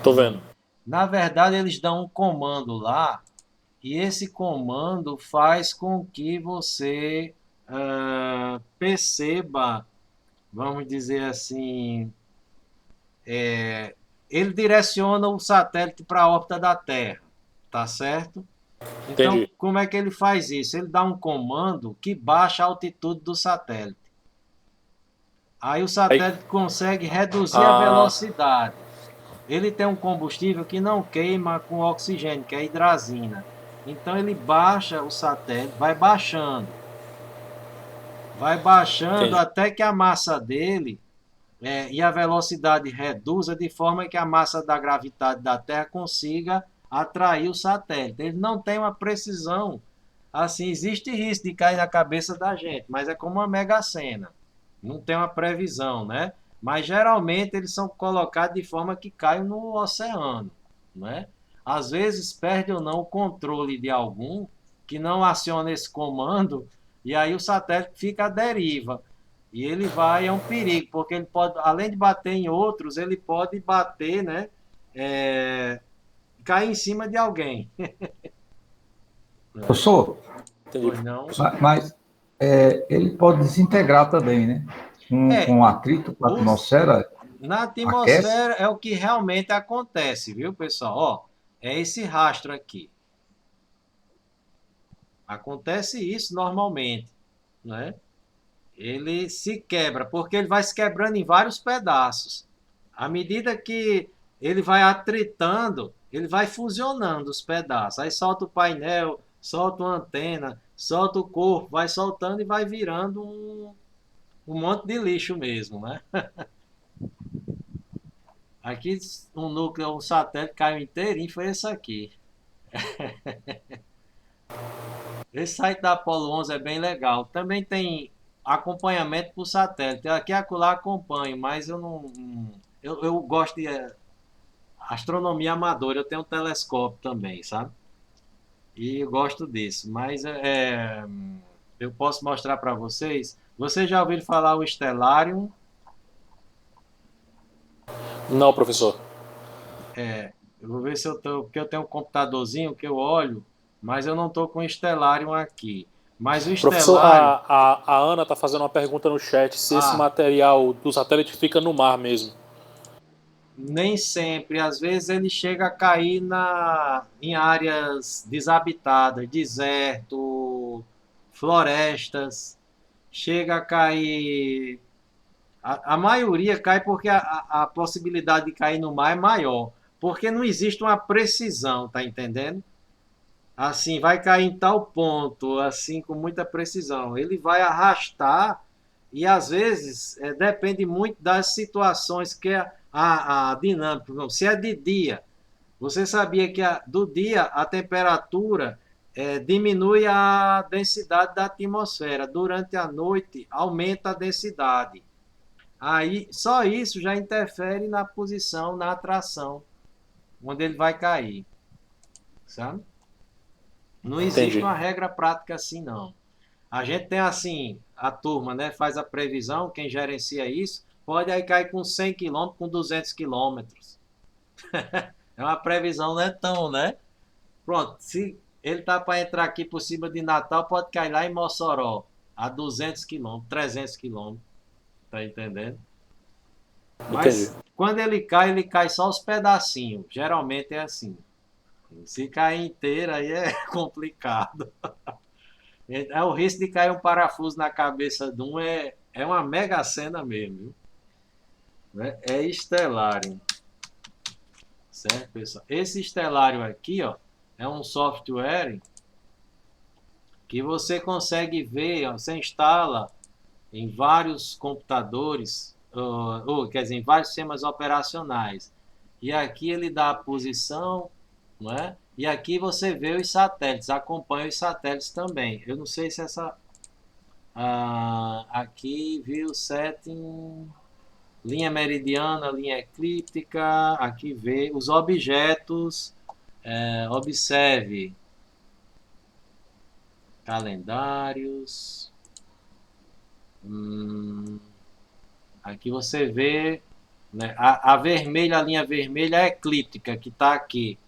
Tô vendo. Na verdade, eles dão um comando lá e esse comando faz com que você perceba, vamos dizer assim, ele direciona o satélite para a órbita da Terra, tá certo? Então, Entendi. como é que ele faz isso? Ele dá um comando que baixa a altitude do satélite. Aí o Aí. satélite consegue reduzir a Ah, velocidade. Ele tem um combustível que não queima com oxigênio, que é hidrazina. Então ele baixa o satélite, vai baixando entendi. até que a massa dele e a velocidade reduza de forma que a massa da gravidade da Terra consiga atrair o satélite. Ele não tem uma precisão. Assim, existe risco de cair na cabeça da gente, mas é como uma mega-sena. Não tem uma previsão, né? Mas geralmente eles são colocados de forma que caem no oceano, né? Às vezes perde ou não o controle de algum que não aciona esse comando e aí o satélite fica à deriva. E ele vai, é um perigo, porque ele pode, além de bater em outros, ele pode bater, né? É, cair em cima de alguém. Né? Professor, Entendi. Pois não. mas ele pode desintegrar também, né? Com É, atrito com a os, atmosfera, na aquece. atmosfera é o que realmente acontece, viu, pessoal? Ó, é esse rastro aqui. Acontece isso normalmente, né? Ele se quebra, porque ele vai se quebrando em vários pedaços. À medida que ele vai atritando, ele vai fusionando os pedaços. Aí solta o painel, solta uma antena, solta o corpo, vai soltando e vai virando um monte de lixo mesmo, né? Aqui um núcleo, um satélite caiu inteirinho, foi esse aqui. Esse site da Apollo 11 é bem legal. Também tem acompanhamento por satélite. Aqui e acolá acompanho, mas eu não. Eu gosto de astronomia amadora. Eu tenho um telescópio também, sabe? E eu gosto disso. Mas eu posso mostrar para vocês. Vocês já ouviram falar o Stellarium? Não, professor. Eu vou ver se eu tô. Porque eu tenho um computadorzinho que eu olho, mas eu não estou com o Stellarium aqui. Mas o Professor, Stellarium. a Ana está fazendo uma pergunta no chat se esse Ah, material do satélite fica no mar mesmo. nem sempre, às vezes ele chega a cair em áreas desabitadas, deserto, florestas, chega a cair. A maioria cai porque a possibilidade de cair no mar é maior, porque não existe uma precisão, tá entendendo? Assim, vai cair em tal ponto, assim, com muita precisão. Ele vai arrastar e às vezes depende muito das situações que é a dinâmica. Por exemplo, se é de dia, você sabia que do dia a temperatura diminui a densidade da atmosfera, durante a noite aumenta a densidade. Aí só isso já interfere na posição, na atração, onde ele vai cair, sabe? Não existe Entendi. uma regra prática assim, não. A gente tem assim, a turma, né, faz a previsão, quem gerencia isso, pode aí cair com 100 quilômetros, com 200 quilômetros. É uma previsão, não é tão, né? Pronto, se ele tá para entrar aqui por cima de Natal, pode cair lá em Mossoró, a 200 quilômetros, 300 quilômetros, tá entendendo? Mas quando ele cai só os pedacinhos. Geralmente é assim. Se cair inteiro, aí é complicado. É o risco de cair um parafuso na cabeça de um, é uma mega cena mesmo, viu? Né? É Stellarium. Certo, pessoal? Esse Stellarium aqui, ó, é um software que você consegue ver, ó, você instala em vários computadores, quer dizer, em vários sistemas operacionais. E aqui ele dá a posição, não é? E aqui você vê os satélites, acompanha os satélites também. Eu não sei se essa... aqui viu setting, linha meridiana, linha eclíptica, aqui vê os objetos, observe calendários. Aqui você vê, né, a vermelha, a linha vermelha é a eclíptica, que está aqui.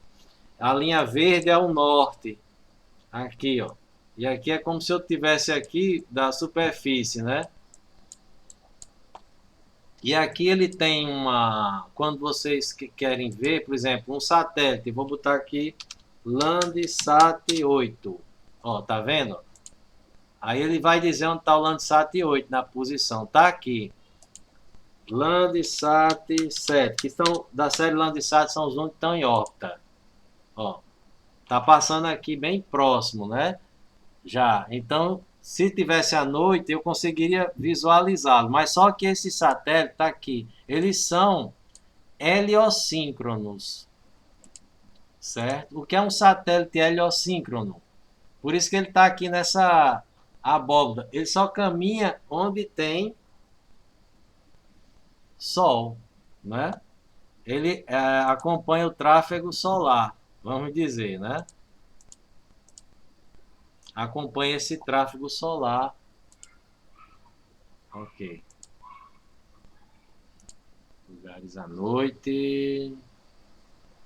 A linha verde é o norte, aqui, ó. E aqui é como se eu tivesse aqui da superfície, né? E aqui ele tem uma... Quando vocês querem ver, por exemplo, um satélite, vou botar aqui Landsat 8. Ó, tá vendo? Aí ele vai dizer onde está o Landsat 8 na posição. Tá aqui. Landsat 7, que estão da série Landsat, são os únicos que estão em órbita. Ó, tá passando aqui bem próximo, né? Já. Então, se tivesse à noite, eu conseguiria visualizá-lo. Mas só que esse satélite tá aqui. Eles são heliosíncronos. Certo? O que é um satélite heliosíncrono? Por isso que ele está aqui nessa abóbada. Ele só caminha onde tem Sol, né? Ele acompanha o tráfego solar, vamos dizer, né? Acompanha esse tráfego solar. Ok. Lugares à noite.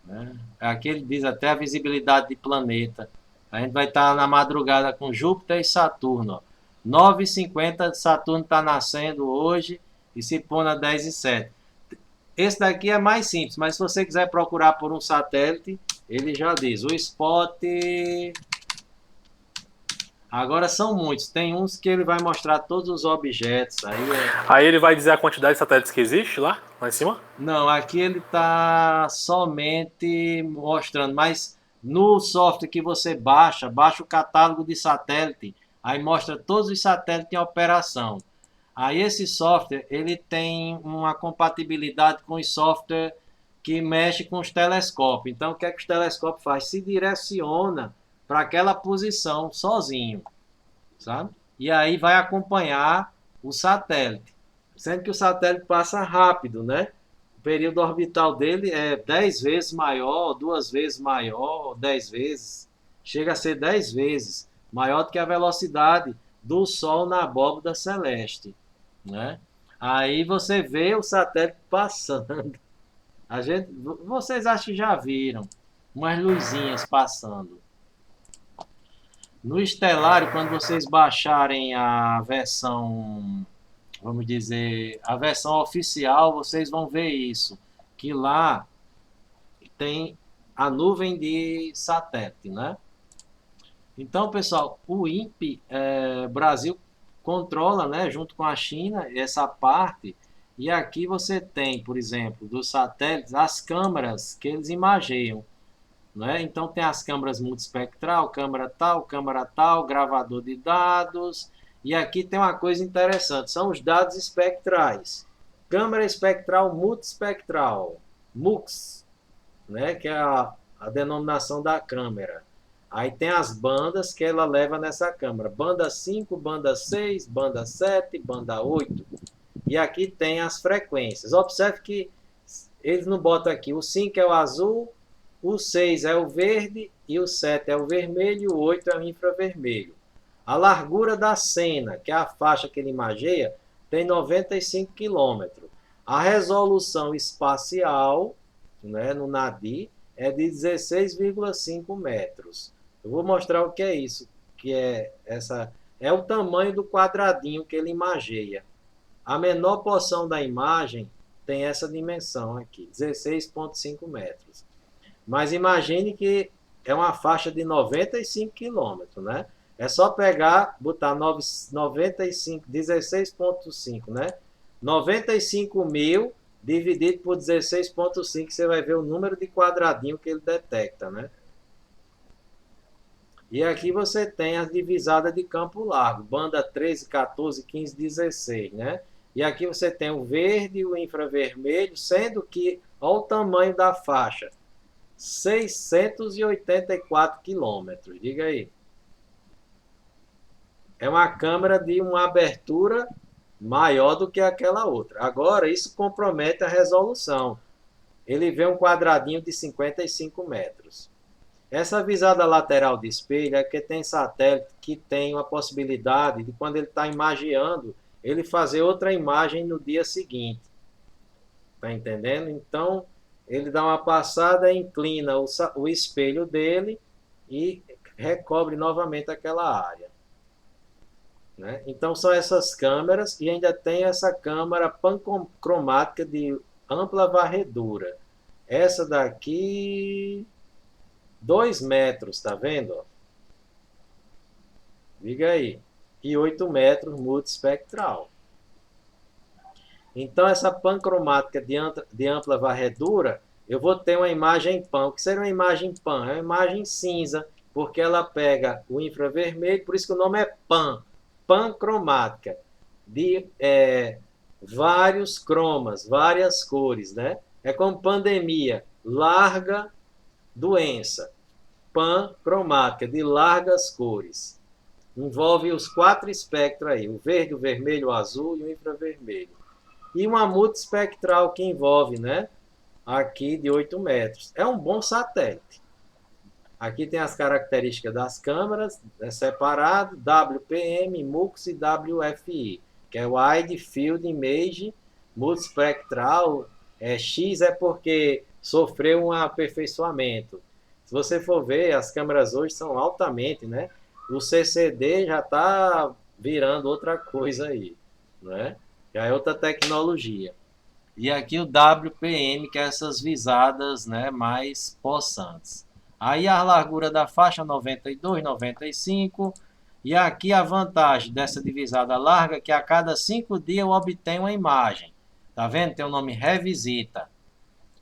Né? Aqui ele diz até a visibilidade de planeta. A gente vai estar na madrugada com Júpiter e Saturno. 9h50, Saturno está nascendo hoje e se põe na 10h07. Esse daqui é mais simples, mas se você quiser procurar por um satélite, ele já diz. O spot... Agora são muitos. Tem uns que ele vai mostrar todos os objetos. Aí ele vai dizer a quantidade de satélites que existe lá em cima? Não, aqui ele está somente mostrando, mas no software que você baixa o catálogo de satélite, aí mostra todos os satélites em operação. Aí esse software, ele tem uma compatibilidade com os software que mexe com os telescópios. Então, o que é que os telescópios faz? Se direciona para aquela posição sozinho, sabe? E aí vai acompanhar o satélite. Sendo que o satélite passa rápido, né? O período orbital dele é 10 vezes maior, 2 vezes maior, 10 vezes. Chega a ser 10 vezes maior do que a velocidade do Sol na abóbada celeste, né? Aí você vê o satélite passando. Vocês acham que já viram umas luzinhas passando. No Stellarium, quando vocês baixarem a versão, vamos dizer, a versão oficial, vocês vão ver isso, que lá tem a nuvem de satélite, né? Então, pessoal, o INPE, Brasil controla, né, junto com a China, essa parte, e aqui você tem, por exemplo, dos satélites, as câmeras que eles imageiam. Né? Então tem as câmeras multispectral, câmera tal, gravador de dados. E aqui tem uma coisa interessante, são os dados espectrais. Câmera espectral multispectral, MUX, né? Que é a denominação da câmera. Aí tem as bandas que ela leva nessa câmera. Banda 5, banda 6, banda 7, banda 8. E aqui tem as frequências. Observe que eles não botam aqui. O 5 é o azul, o 6 é o verde e o 7 é o vermelho e o 8 é o infravermelho. A largura da cena, que é a faixa que ele imageia, tem 95 km. A resolução espacial, né, no NADI, é de 16,5 metros. Eu vou mostrar o que é isso, que é o tamanho do quadradinho que ele imageia. A menor porção da imagem tem essa dimensão aqui, 16,5 metros. Mas imagine que é uma faixa de 95 quilômetros, né? É só pegar, botar 95, 16,5, né? 95 mil dividido por 16,5, você vai ver o número de quadradinho que ele detecta, né? E aqui você tem as divisadas de campo largo, banda 13, 14, 15, 16, né? E aqui você tem o verde e o infravermelho, sendo que, olha o tamanho da faixa, 684 quilômetros, diga aí. É uma câmera de uma abertura maior do que aquela outra. Agora, isso compromete a resolução. Ele vê um quadradinho de 55 metros. Essa visada lateral de espelho é que tem satélite que tem a possibilidade de, quando ele está imagiando, ele fazer outra imagem no dia seguinte. Tá entendendo? Então, ele dá uma passada, inclina o espelho dele e recobre novamente aquela área. Né? Então, são essas câmeras e ainda tem essa câmera pancromática de ampla varredura. Essa daqui, 2 metros, tá vendo? Diga aí. E 8 metros multispectral. Então, essa pancromática de ampla varredura, eu vou ter uma imagem PAN. O que seria uma imagem PAN? É uma imagem cinza, porque ela pega o infravermelho, por isso que o nome é PAN. Pancromática. De vários cromas, várias cores, né? É como pandemia, larga doença. Pancromática, de largas cores. Envolve os 4 espectros aí, o verde, o vermelho, o azul e o infravermelho. E uma multispectral que envolve, né? Aqui de 8 metros. É um bom satélite. Aqui tem as características das câmeras, é separado, WPM, MUX e WFI, que é Wide Field Image Multispectral. X é porque sofreu um aperfeiçoamento. Se você for ver, as câmeras hoje são altamente, né? O CCD já está virando outra coisa aí, né? Já é outra tecnologia. E aqui o WPM, que é essas visadas, né, mais possantes. Aí a largura da faixa 92, 95. E aqui a vantagem dessa divisada larga, que a cada 5 dias eu obtenho uma imagem. Tá vendo? Tem o nome revisita.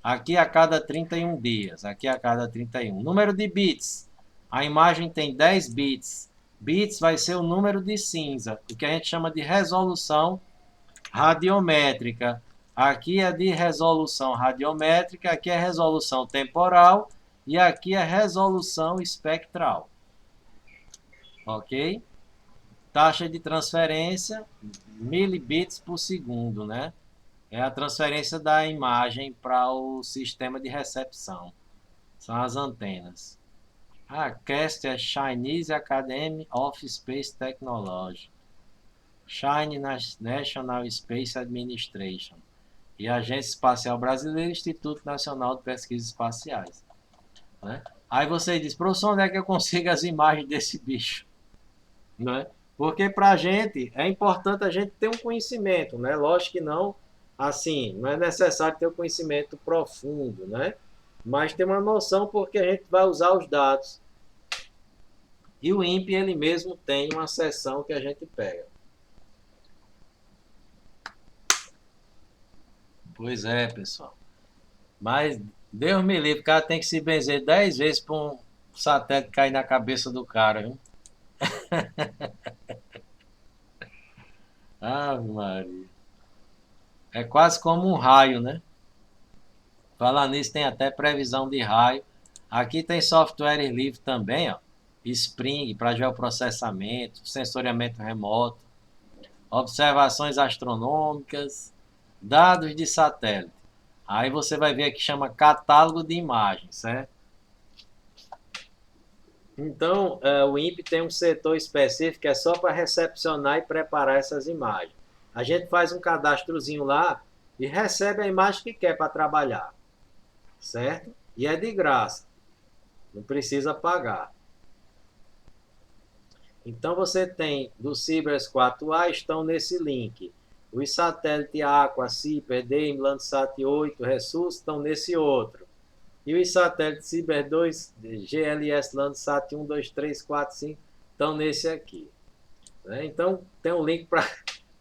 Aqui a cada 31 dias. Aqui a cada 31. Número de bits. A imagem tem 10 bits. Bits vai ser o número de cinza, o que a gente chama de resolução radiométrica. Aqui é de resolução radiométrica, aqui é resolução temporal e aqui é resolução espectral. Ok? Taxa de transferência, milibits por segundo, né? É a transferência da imagem para o sistema de recepção. São as antenas. A CAST é Chinese Academy of Space Technology. China National Space Administration. E a Agência Espacial Brasileira, Instituto Nacional de Pesquisas Espaciais. Né? Aí você diz, professor, onde é que eu consigo as imagens desse bicho? Né? Porque para a gente é importante a gente ter um conhecimento, né? Lógico que não, assim, não é necessário ter um conhecimento profundo, né? Mas ter uma noção porque a gente vai usar os dados. E o INPE, ele mesmo tem uma seção que a gente pega. Pois é, pessoal. Mas Deus me livre, o cara tem que se benzer 10 vezes para um satélite cair na cabeça do cara, viu? Ah, Maria. É quase como um raio, né? Falar nisso, tem até previsão de raio. Aqui tem software livre também, ó. Spring para geoprocessamento, sensoriamento remoto, observações astronômicas, dados de satélite. Aí você vai ver aqui, chama catálogo de imagens, certo? Então, o INPE tem um setor específico que é só para recepcionar e preparar essas imagens. A gente faz um cadastrozinho lá e recebe a imagem que quer para trabalhar, certo? E é de graça, não precisa pagar. Então, você tem do Cibers 4A, estão nesse link. Os satélites Aqua, Ciper, DEIM, Landsat 8, Ressus estão nesse outro. E os satélites Ciber 2, GLS, Landsat 1, 2, 3, 4, 5 estão nesse aqui. Né? Então, tem um link para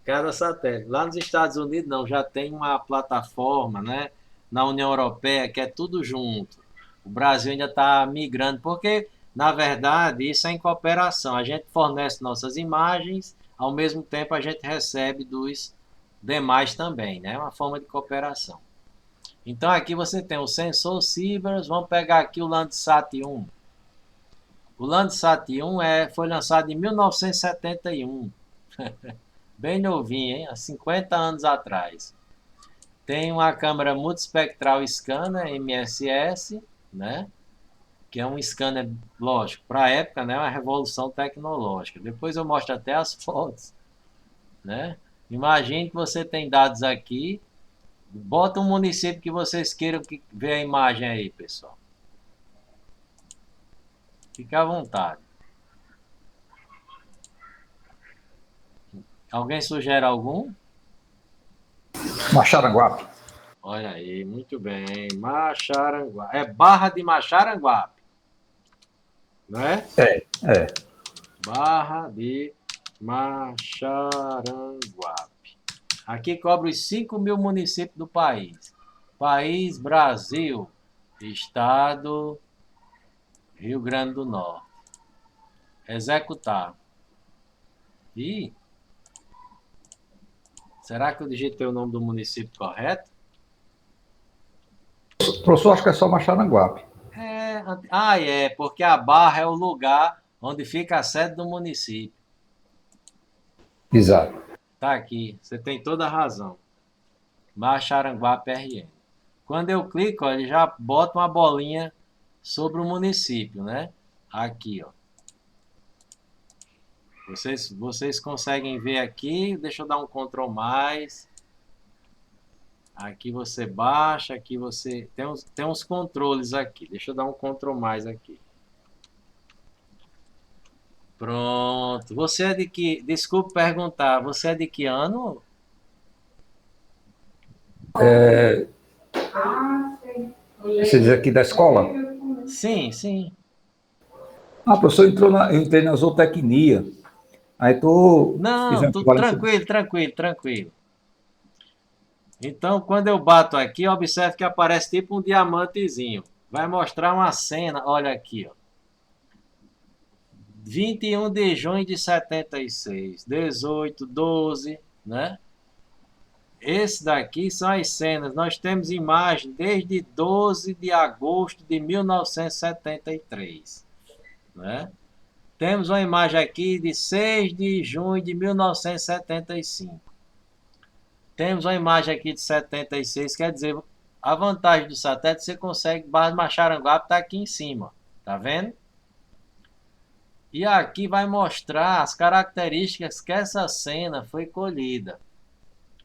cada satélite. Lá nos Estados Unidos, não, já tem uma plataforma, né? Na União Europeia, que é tudo junto. O Brasil ainda está migrando, porque, na verdade, isso é em cooperação. A gente fornece nossas imagens, ao mesmo tempo a gente recebe dos demais também, né? É uma forma de cooperação. Então, aqui você tem o sensor Sibers, vamos pegar aqui o Landsat 1. O Landsat 1 foi lançado em 1971. Bem novinho, hein? Há 50 anos atrás. Tem uma câmera multispectral scanner, MSS, né? Que é um scanner, lógico, para a época, né? Uma revolução tecnológica. Depois eu mostro até as fotos, né? Imagine que você tem dados aqui. Bota um município que vocês queiram ver a imagem aí, pessoal. Fique à vontade. Alguém sugere algum? Maxaranguape. Olha aí, muito bem. Maxaranguape. É Barra de Maxaranguape. Não é? É. Barra de Maxaranguape. Aqui cobre os 5 mil municípios do país. País, Brasil. Estado, Rio Grande do Norte. Executar. Ih, será que eu digitei o nome do município correto? Professor, acho que é só Maxaranguape. Porque a Barra é o lugar onde fica a sede do município. Exato. Tá aqui, você tem toda a razão. Maxaranguape RN. Quando eu clico, ó, ele já bota uma bolinha sobre o município, né? Aqui, ó. Vocês conseguem ver aqui, deixa eu dar um Ctrl+. Aqui você baixa, aqui você... Tem uns controles aqui, deixa eu dar um Ctrl+ aqui. Pronto. Você é de que... Desculpe perguntar, você é de que ano? Você diz aqui da escola? Sim, sim. Professor, eu entrei na zootecnia. Aí tô... Não, tranquilo. Então, quando eu bato aqui, observe que aparece tipo um diamantezinho. Vai mostrar uma cena, olha aqui, ó. 21 de junho de 76, 18, 12, né? Esse daqui são as cenas. Nós temos imagem desde 12 de agosto de 1973, né? Temos uma imagem aqui de 6 de junho de 1975. Temos uma imagem aqui de 76, quer dizer, a vantagem do satélite, você consegue, Barra de Maxaranguape está aqui em cima, tá vendo? E aqui vai mostrar as características que essa cena foi colhida.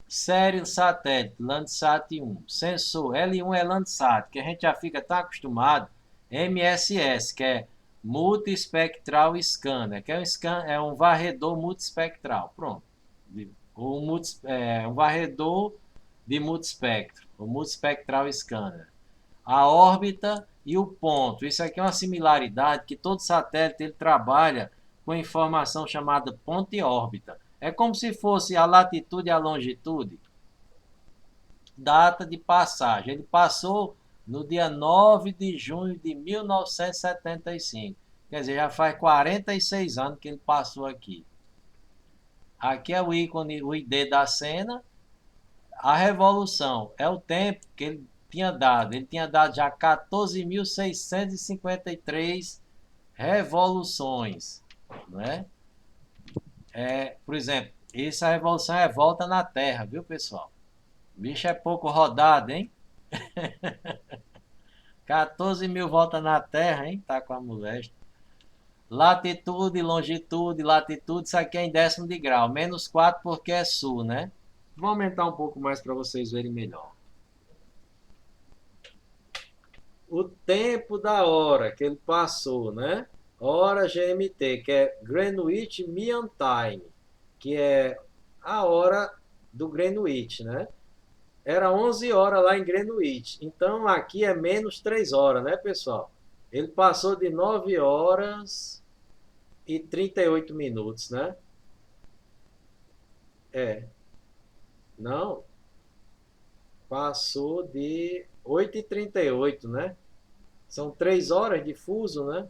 Série satélite, Landsat 1. Sensor, L1 é Landsat, que a gente já fica tão acostumado. MSS, que é Multispectral Scanner, que é um varredor multispectral. Pronto. Um varredor de multispectro, o Multispectral Scanner. A órbita e o ponto. Isso aqui é uma similaridade que todo satélite ele trabalha com informação chamada ponto e órbita. É como se fosse a latitude e a longitude. Data de passagem. Ele passou no dia 9 de junho de 1975. Quer dizer, já faz 46 anos que ele passou aqui. Aqui é o ícone, o ID da cena. A revolução é o tempo que ele tinha dado. Ele tinha dado já 14.653 revoluções, né? Por exemplo, essa revolução é volta na Terra, viu, pessoal? O bicho é pouco rodado, hein? 14 mil voltas na Terra, hein? Tá com a moléstia. Latitude, longitude, latitude, isso aqui é em décimo de grau. Menos 4 porque é sul, né? Vou aumentar um pouco mais para vocês verem melhor. O tempo da hora que ele passou, né? Hora GMT, que é Greenwich Mean Time, que é a hora do Greenwich, né? Era 11 horas lá em Greenwich. Então aqui é menos 3 horas, né, pessoal? Ele passou de 9 horas e 38 minutos, né? É, não, passou de 8h38, né? São 3 horas de fuso, né?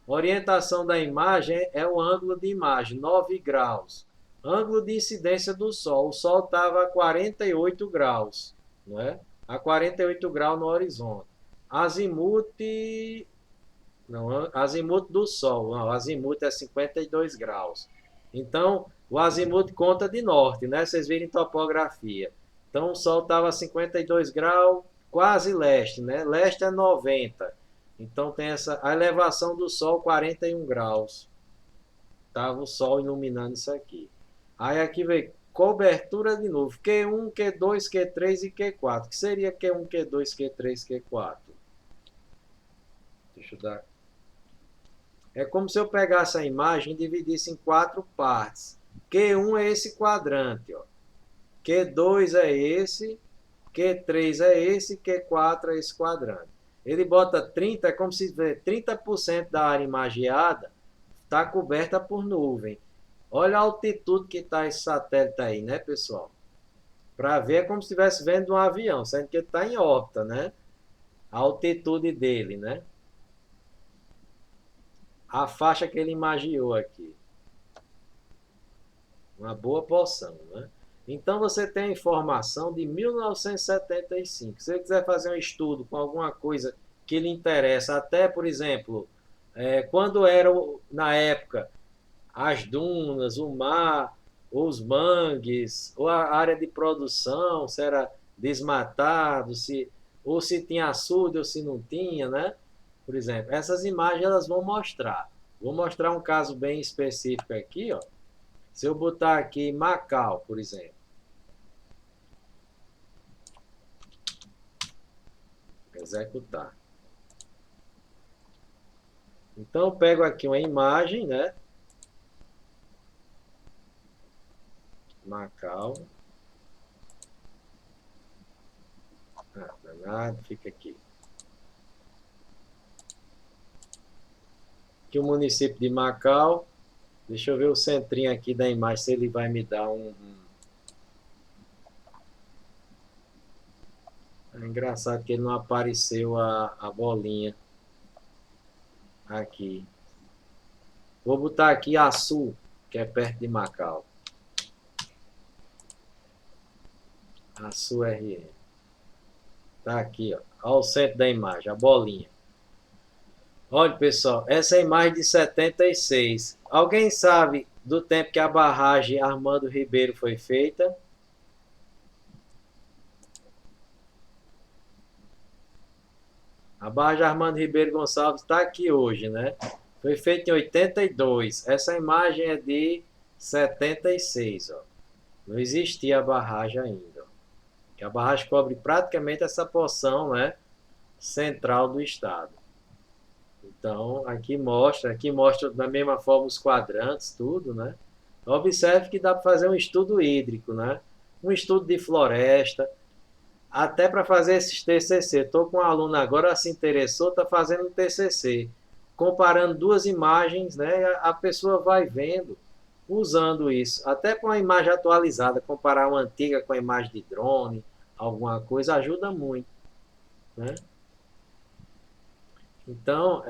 Orientação da imagem é o ângulo de imagem, 9 graus. Ângulo de incidência do Sol. O Sol estava a 48 graus, né? A 48 graus no horizonte. Azimuth, não, azimuth do Sol. Não, azimuth é 52 graus. Então, o azimuth conta de norte, né? Vocês viram em topografia. Então, o Sol estava a 52 graus, quase leste, né? Leste é 90. Então tem a elevação do Sol 41 graus. Tava o Sol iluminando isso aqui. Aí aqui vem cobertura de nuvem. Q1, Q2, Q3 e Q4. O que seria Q1, Q2, Q3, Q4? Deixa eu dar. É como se eu pegasse a imagem e dividisse em 4 partes. Q1 é esse quadrante, ó. Q2 é esse, Q3 é esse, Q4 é esse quadrante. Ele bota 30, é como se 30% da área imagiada está coberta por nuvem. Olha a altitude que está esse satélite aí, né, pessoal? Para ver é como se estivesse vendo um avião, sendo que ele está em órbita, né? A altitude dele, né? A faixa que ele imaginou aqui. Uma boa porção, né? Então você tem a informação de 1975. Se você quiser fazer um estudo com alguma coisa que lhe interessa, até, por exemplo, quando eram, na época, as dunas, o mar, os mangues, ou a área de produção, se era desmatado, ou se tinha açude ou se não tinha, né? Por exemplo, essas imagens elas vão mostrar. Vou mostrar um caso bem específico aqui, ó. Se eu botar aqui Macau, por exemplo. Executar. Então eu pego aqui uma imagem, né? Macau. Nada, fica aqui. Aqui o município de Macau. Deixa eu ver o centrinho aqui da imagem, se ele vai me dar É engraçado que ele não apareceu a bolinha aqui. Vou botar aqui Açu, que é perto de Macau. Açu RM. Tá aqui, ó. Olha o centro da imagem, a bolinha. Olha, pessoal, essa é a imagem de 76. Alguém sabe do tempo que a barragem Armando Ribeiro foi feita? A barragem Armando Ribeiro Gonçalves está aqui hoje, né? Foi feita em 82. Essa imagem é de 76, ó. Não existia a barragem ainda. Ó. Que a barragem cobre praticamente essa porção, né, central do estado. Então, aqui mostra da mesma forma os quadrantes, tudo, né? Observe que dá para fazer um estudo hídrico, né? Um estudo de floresta, até para fazer esses TCC. Estou com um aluno agora, se interessou, está fazendo um TCC. Comparando duas imagens, né? A pessoa vai vendo, usando isso. Até com a imagem atualizada, comparar uma antiga com a imagem de drone, alguma coisa, ajuda muito, né? Então,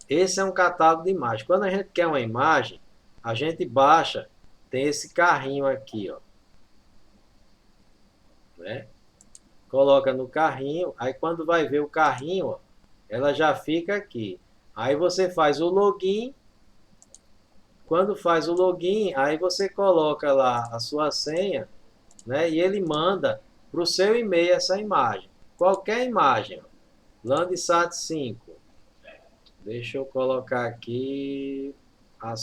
esse é um catálogo de imagens. Quando a gente quer uma imagem, a gente baixa, tem esse carrinho aqui, ó. Né? Coloca no carrinho, aí quando vai ver o carrinho, ó, ela já fica aqui. Aí você faz o login. Quando faz o login, aí você coloca lá a sua senha, né? E ele manda para o seu e-mail essa imagem. Qualquer imagem, ó. Landsat 5. Deixa eu colocar aqui.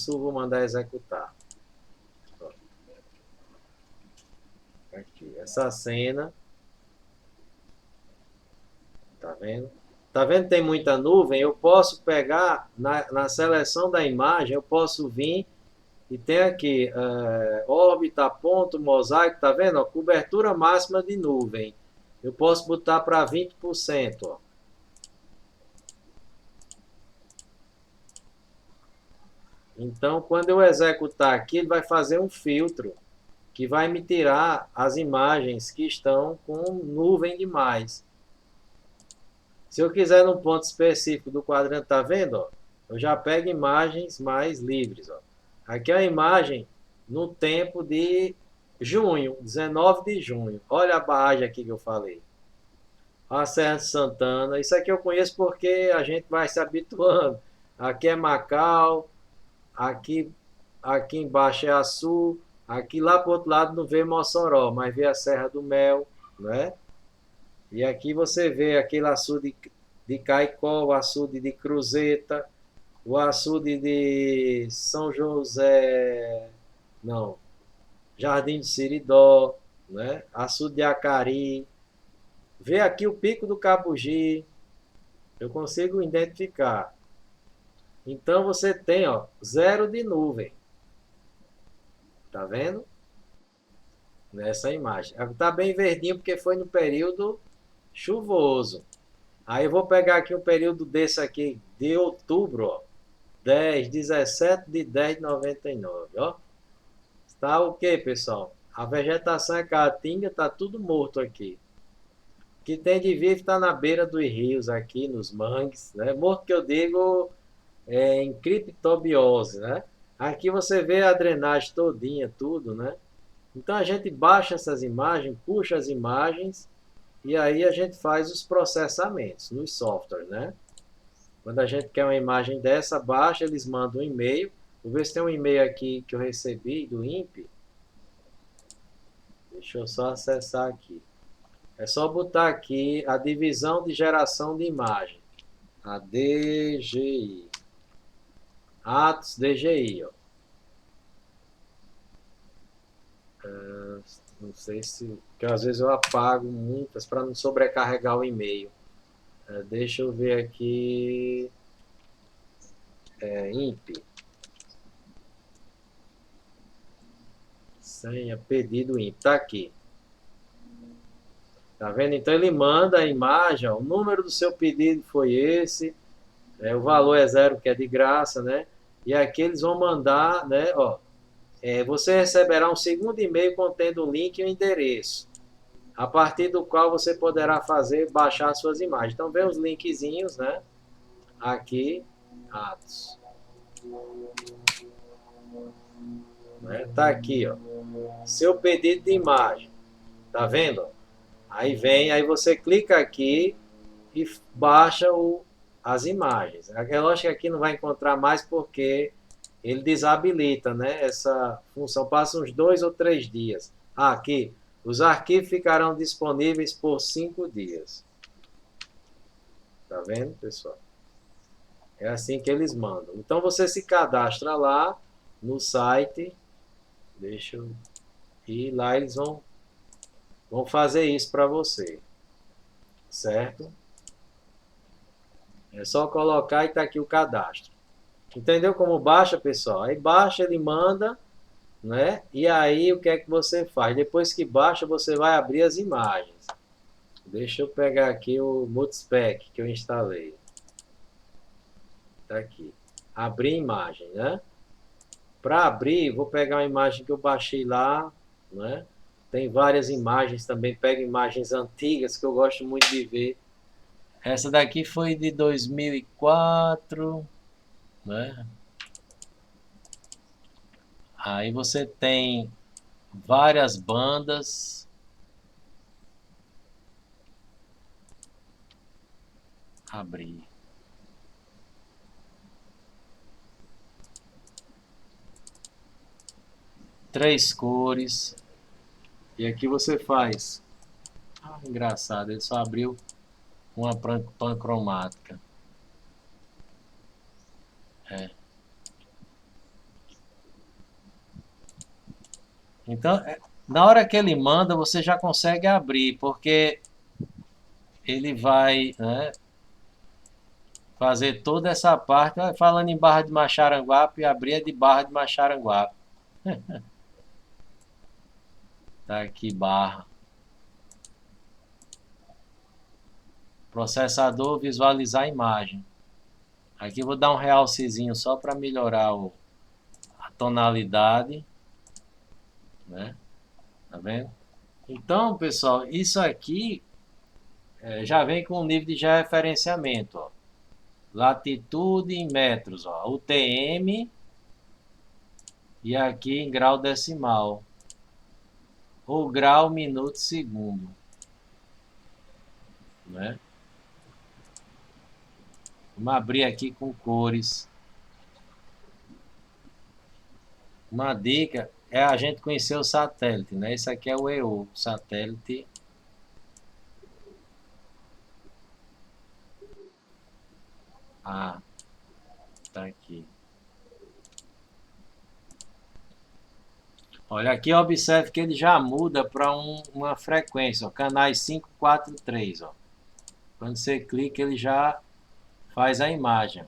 Vou mandar executar. Aqui, essa cena. Tá vendo? Tá vendo que tem muita nuvem? Eu posso pegar, na seleção da imagem, eu posso vir e tem aqui órbita, ponto, mosaico, tá vendo? Ó, cobertura máxima de nuvem. Eu posso botar para 20%. Ó. Então, quando eu executar aqui, ele vai fazer um filtro que vai me tirar as imagens que estão com nuvem demais. Se eu quiser num ponto específico do quadrante, tá vendo? Ó? Eu já pego imagens mais livres. Ó. Aqui é a imagem no tempo de junho, 19 de junho. Olha a barragem aqui que eu falei. A Serra de Santana. Isso aqui eu conheço porque a gente vai se habituando. Aqui é Macau, aqui embaixo é Açu, aqui lá para o outro lado não vê Mossoró, mas vê a Serra do Mel, né? E aqui você vê aquele açude de Caicó, o açude de Cruzeta, o açude de São José, não, Jardim do Siridó, né? Açude de Acari. Vê aqui o Pico do Cabugi, eu consigo identificar. Então você tem, ó, zero de nuvem. Tá vendo? Nessa imagem. Está bem verdinho porque foi no período chuvoso. Aí eu vou pegar aqui um período desse aqui, de outubro, ó. 17 de 10 de 99, ó. Está o que, pessoal? A vegetação é caatinga, tá tudo morto aqui. O que tem de vivo está na beira dos rios aqui, nos mangues, né? Morto que eu digo em criptobiose, né? Aqui você vê a drenagem todinha, tudo, né? Então a gente baixa essas imagens, puxa as imagens e aí a gente faz os processamentos nos softwares, né? Quando a gente quer uma imagem dessa, baixa, eles mandam um e-mail. Vou ver se tem um e-mail aqui que eu recebi do INPE. Deixa eu só acessar aqui. É só botar aqui a divisão de geração de imagem. A DGI. Atos DGI, ó. Não sei se... Porque às vezes eu apago muitas para não sobrecarregar o e-mail. Deixa eu ver aqui... INPE. Senha, pedido INPE. Tá aqui. Tá vendo? Então ele manda a imagem, ó, o número do seu pedido foi esse, o valor é zero, que é de graça, né? E aqui eles vão mandar, né? Ó, você receberá um segundo e-mail contendo o link e o endereço, a partir do qual você poderá baixar suas imagens. Então vem os linkzinhos, né? Aqui, atos. Tá aqui, ó. Seu pedido de imagem. Tá vendo? Aí aí você clica aqui e baixa as imagens. É lógico que aqui não vai encontrar mais porque ele desabilita, né, essa função. Passa uns 2 ou 3 dias. Aqui, os arquivos ficarão disponíveis por 5 dias. Tá vendo, pessoal? É assim que eles mandam. Então você se cadastra lá no site. Deixa eu... E lá eles vão fazer isso para você, certo? É só colocar e tá aqui o cadastro. Entendeu como baixa, pessoal? Aí baixa, ele manda, né? E aí o que é que você faz? Depois que baixa, você vai abrir as imagens. Deixa eu pegar aqui o Multispec que eu instalei. Tá aqui. Abrir imagem, né? Para abrir, vou pegar uma imagem que eu baixei lá, né? Tem várias imagens também, pego imagens antigas que eu gosto muito de ver. Essa daqui foi de 2004, né? Aí você tem várias bandas. Abrir. Três cores. E aqui você faz. Engraçado, ele só abriu uma pancromática. Então, na hora que ele manda, você já consegue abrir, porque ele vai, né, fazer toda essa parte. Falando em Barra de Macharanguape, abrir é de Barra de Macharanguape. Tá aqui barra. Processador visualizar a imagem. Aqui eu vou dar um realcezinho só para melhorar a tonalidade, né? Tá vendo? Então, pessoal, isso aqui já vem com o nível de georreferenciamento, ó. Latitude em metros, ó. UTM e aqui em grau decimal. Ou grau, minuto, segundo, né? Vamos abrir aqui com cores. Uma dica é a gente conhecer o satélite, né? Esse aqui é o EO, satélite. Ah, tá aqui. Olha, aqui observe que ele já muda para uma frequência, ó, canais 543, ó. Quando você clica, ele já faz a imagem.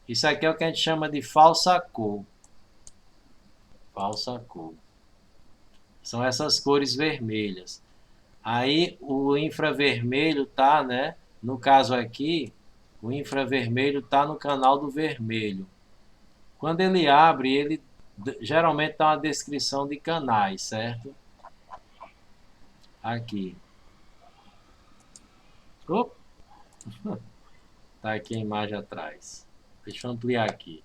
Isso aqui é o que a gente chama de falsa cor. Falsa cor. São essas cores vermelhas. Aí o infravermelho tá, né? No caso aqui, o infravermelho tá no canal do vermelho. Quando ele abre, ele geralmente dá uma descrição de canais, certo? Aqui. Opa! Tá aqui a imagem atrás. Deixa eu ampliar aqui.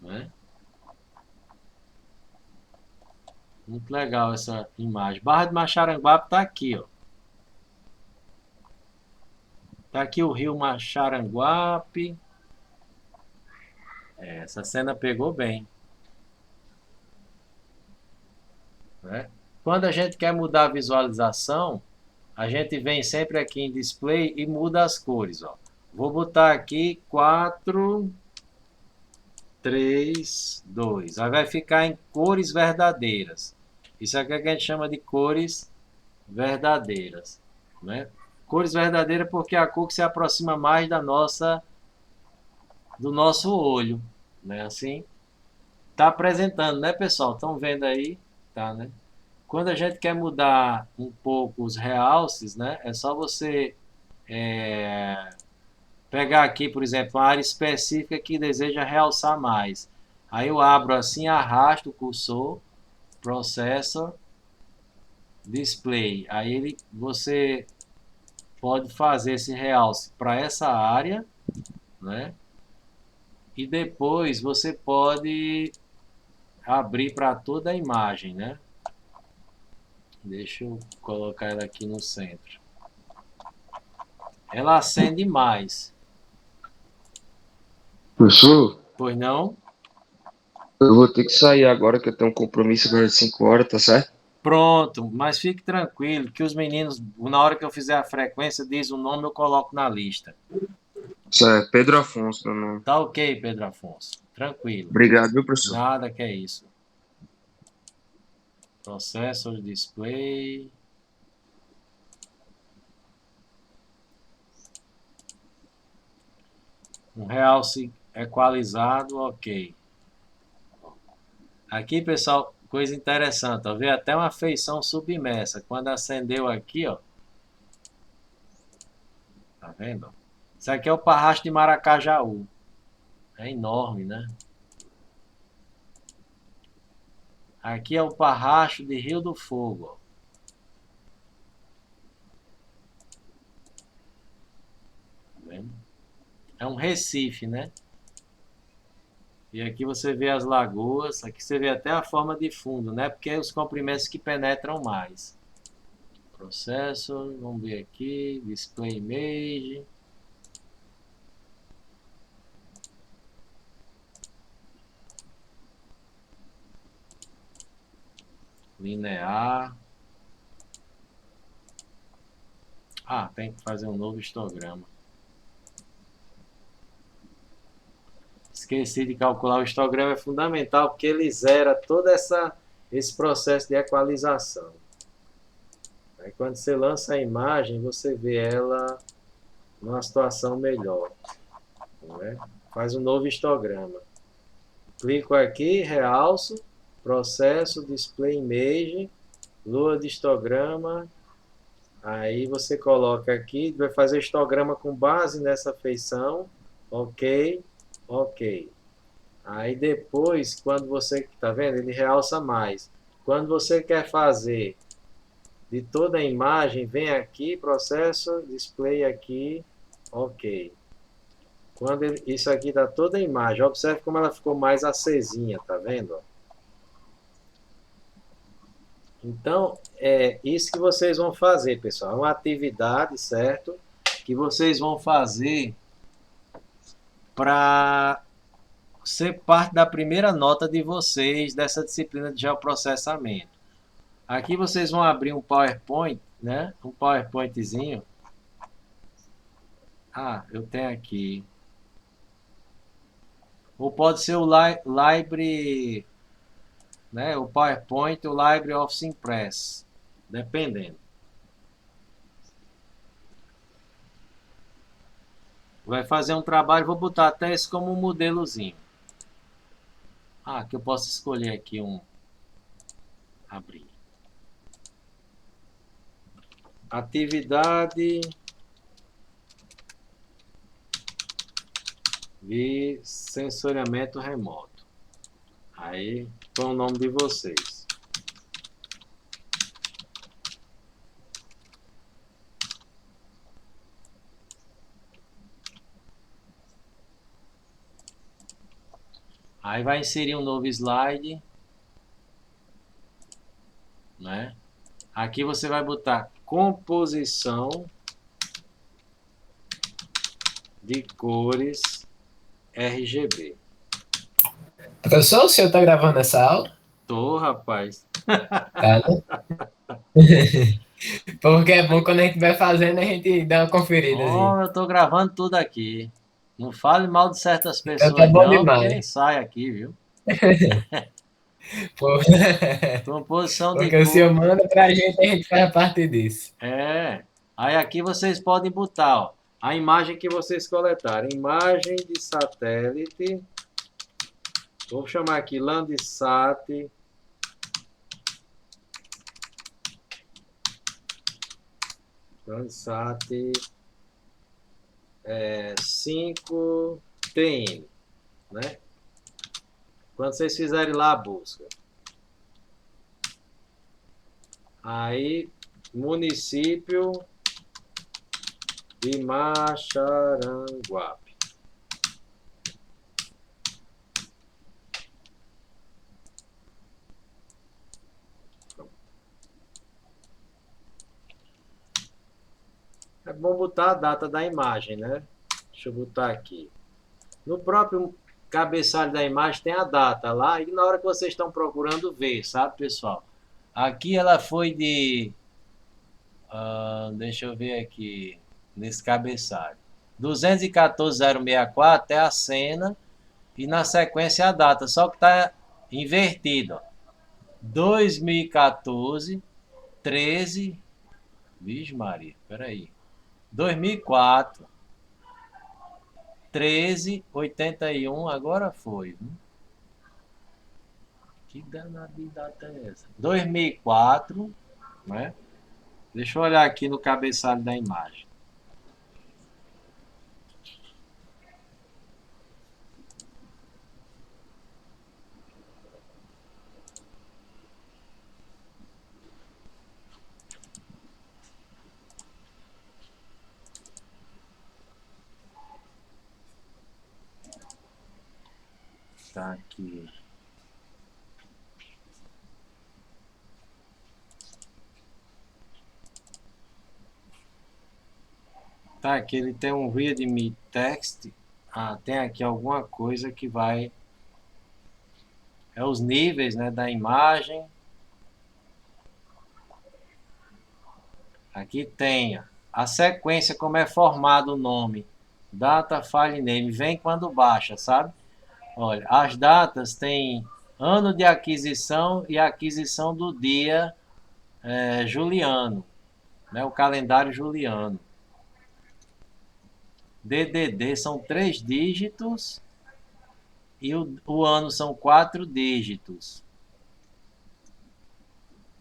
Né? Muito legal essa imagem. Barra de Macharanguape tá aqui, ó. Tá aqui o rio Macharanguape. Essa cena pegou bem. Né? Quando a gente quer mudar a visualização, a gente vem sempre aqui em display e muda as cores, ó. Vou botar aqui 4, 3, 2. Aí vai ficar em cores verdadeiras. Isso aqui é que a gente chama de cores verdadeiras, né? Cores verdadeiras porque é a cor que se aproxima mais do nosso olho, né? Assim, tá apresentando, né, pessoal? Estão vendo aí, tá, né? Quando a gente quer mudar um pouco os realces, né? É só você pegar aqui, por exemplo, uma área específica que deseja realçar mais. Aí eu abro assim, arrasto o cursor, Processor, Display. Aí você pode fazer esse realce para essa área, né? E depois você pode abrir para toda a imagem, né? Deixa eu colocar ela aqui no centro. Ela acende mais. Professor, Pois não? eu vou ter que sair agora que eu tenho um compromisso agora de 5 horas, tá certo? Pronto, mas fique tranquilo que os meninos, na hora que eu fizer a frequência, diz o nome, eu coloco na lista. Isso é Pedro Afonso, meu nome. Tá ok, Pedro Afonso. Tranquilo. Obrigado, viu, professor? Nada que é isso. Processor, display. Um realce equalizado, ok. Aqui, pessoal, coisa interessante, ó, vê até uma feição submersa. Quando acendeu aqui, ó. Tá vendo? Isso aqui é o Parracho de Maracajaú. É enorme, né? Aqui é o Parracho de Rio do Fogo, ó. Tá vendo? É um Recife, né? E aqui você vê as lagoas, aqui você vê até a forma de fundo, né? Porque é os comprimentos que penetram mais. Processo, vamos ver aqui, Display Image. Linear. Ah, tem que fazer um novo histograma. Esqueci de calcular. O histograma é fundamental porque ele zera todo esse processo de equalização. Aí quando você lança a imagem, você vê ela numa situação melhor. Não é? Faz um novo histograma. Clico aqui, realço, processo, display image, lua de histograma. Aí você coloca aqui, vai fazer histograma com base nessa feição. Ok, ok. Aí depois, quando você, tá vendo? Ele realça mais. Quando você quer fazer de toda a imagem, vem aqui, processo, display aqui, ok. Isso aqui dá toda a imagem. Observe como ela ficou mais acesinha, tá vendo? Então, é isso que vocês vão fazer, pessoal. É uma atividade, certo? Que vocês vão fazer para ser parte da primeira nota de vocês dessa disciplina de geoprocessamento. Aqui vocês vão abrir um PowerPoint, né? Um PowerPointzinho. Ah, eu tenho aqui. Ou pode ser o Library, né? O PowerPoint, o LibreOffice Impress, dependendo. Vai fazer um trabalho, vou botar até esse como um modelozinho. Ah, que eu posso escolher aqui um. Abrir. Atividade de sensoriamento remoto. Aí, põe o nome de vocês. Aí vai inserir um novo slide, né? Aqui você vai botar composição de cores RGB. Professor, o senhor está gravando essa aula? Tô, rapaz. Tá, né? Porque é bom quando a gente vai fazendo, a gente dá uma conferida, assim. Oh, eu tô gravando tudo aqui. Não fale mal de certas Então tá pessoas, bom não, porque demais. sai aqui, viu? Pô, Composição de porque o senhor cor. manda pra gente e a gente faz a parte disso. É. Aí aqui vocês podem botar, ó, a imagem que vocês coletaram. Imagem de satélite. Vou chamar aqui Landsat. Landsat 5TN, né? Quando vocês fizerem lá a busca. Aí, município de Maxaranguape. É bom botar a data da imagem, né? Deixa eu botar aqui. No próprio cabeçalho da imagem tem a data lá, e na hora que vocês estão procurando ver, sabe, pessoal? Aqui ela foi de... deixa eu ver aqui, nesse cabeçalho. 214.064 é a cena, e na sequência a data, só que está invertido, ó. 2014, 13... Vixe Maria, peraí. 2004, 13, 81, agora foi. Que danada de data é essa? 2004, né? Deixa eu olhar aqui no cabeçalho da imagem. Tá aqui. Tá aqui, ele tem um readme text. Ah, tem aqui alguma coisa que vai... É os níveis, né, da imagem. Aqui tem a sequência, como é formado o nome. Data, file name. Vem quando baixa, sabe? Olha, as datas têm ano de aquisição e aquisição do dia juliano, né? O calendário juliano. DDD são 3 dígitos e o ano são 4 dígitos.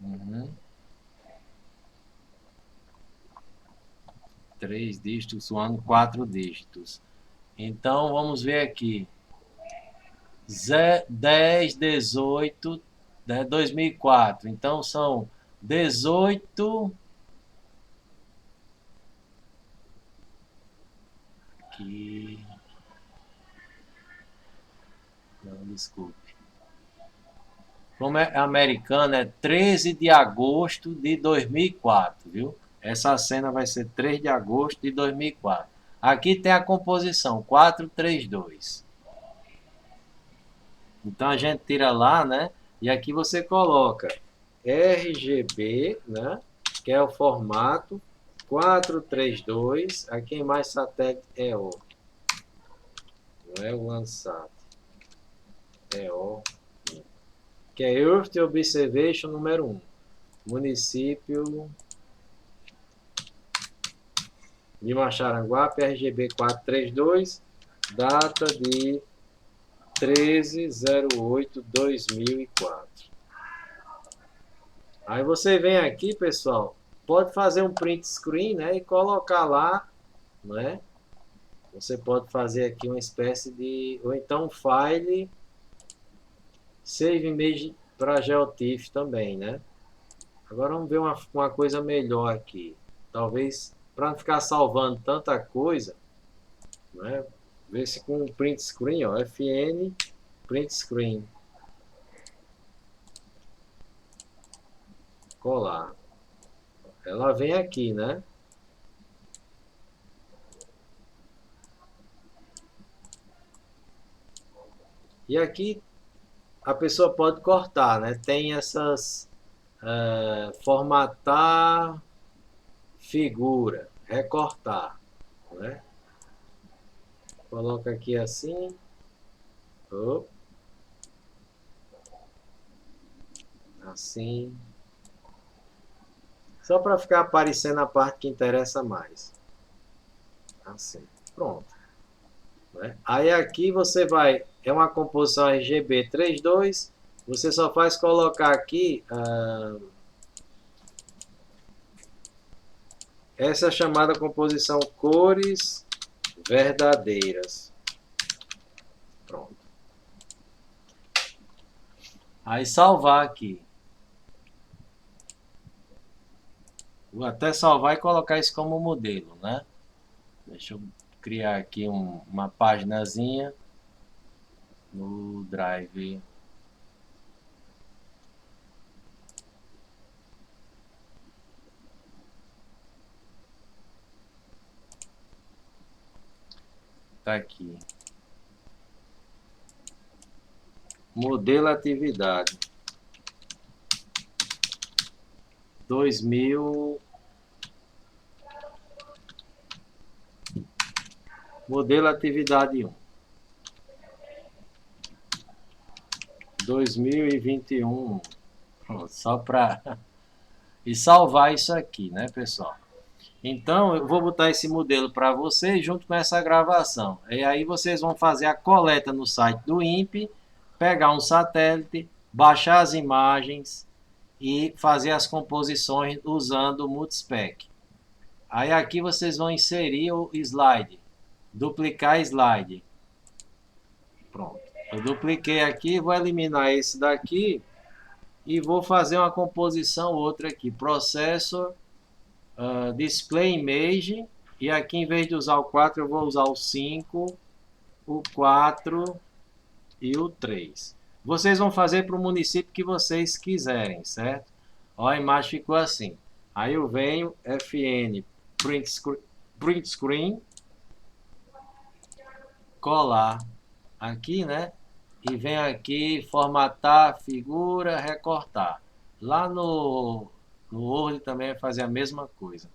Uhum. 3 dígitos, o ano 4 dígitos. Então, vamos ver aqui. 10, 18, 2004. Então, são 18... Aqui... Não, desculpe. Como é americano, é 13 de agosto de 2004, viu? Essa cena vai ser 3 de agosto de 2004. Aqui tem a composição 432. Então a gente tira lá, né? E aqui você coloca RGB, né? Que é o formato 432. Aqui em mais satélite é o. Não é o Landsat. É o. Que é Earth Observation número 1. Município de Maxaranguape, RGB 432, data de 13/08/2004. Aí você vem aqui, pessoal, pode fazer um print screen, né, e colocar lá, né? Você pode fazer aqui uma espécie de, ou então file save image para GeoTIFF também, né? Agora vamos ver uma coisa melhor aqui. Talvez para não ficar salvando tanta coisa, né? Ver se com o print screen, ó, FN print screen. Colar. Ela vem aqui, né? E aqui a pessoa pode cortar, né? Tem essas formatar figura, recortar, né? Coloca aqui assim. Oh. Assim. Só para ficar aparecendo a parte que interessa mais. Assim. Pronto. Né? Aí aqui você vai... É uma composição RGB 32. Você só faz colocar aqui... essa chamada composição cores verdadeiras. Pronto. Aí salvar aqui. Vou até salvar e colocar isso como modelo, né? Deixa eu criar aqui uma paginazinha no Drive. Tá aqui. Modelo atividade. 2000. Modelo atividade 1. 2021. Só para... E salvar isso aqui, né, pessoal? Então, eu vou botar esse modelo para vocês junto com essa gravação. E aí vocês vão fazer a coleta no site do INPE, pegar um satélite, baixar as imagens e fazer as composições usando o Multispec. Aí aqui vocês vão inserir o slide, duplicar slide. Pronto. Eu dupliquei aqui, vou eliminar esse daqui e vou fazer uma composição outra aqui. Processor, Display Image, e aqui em vez de usar o 4 eu vou usar o 5, o 4 e o 3. Vocês vão fazer para o município que vocês quiserem, certo? Ó, a imagem ficou assim. Aí eu venho, FN Print Screen, colar aqui, né? E venho aqui, formatar, figura, recortar. Lá no Word também vai fazer a mesma coisa.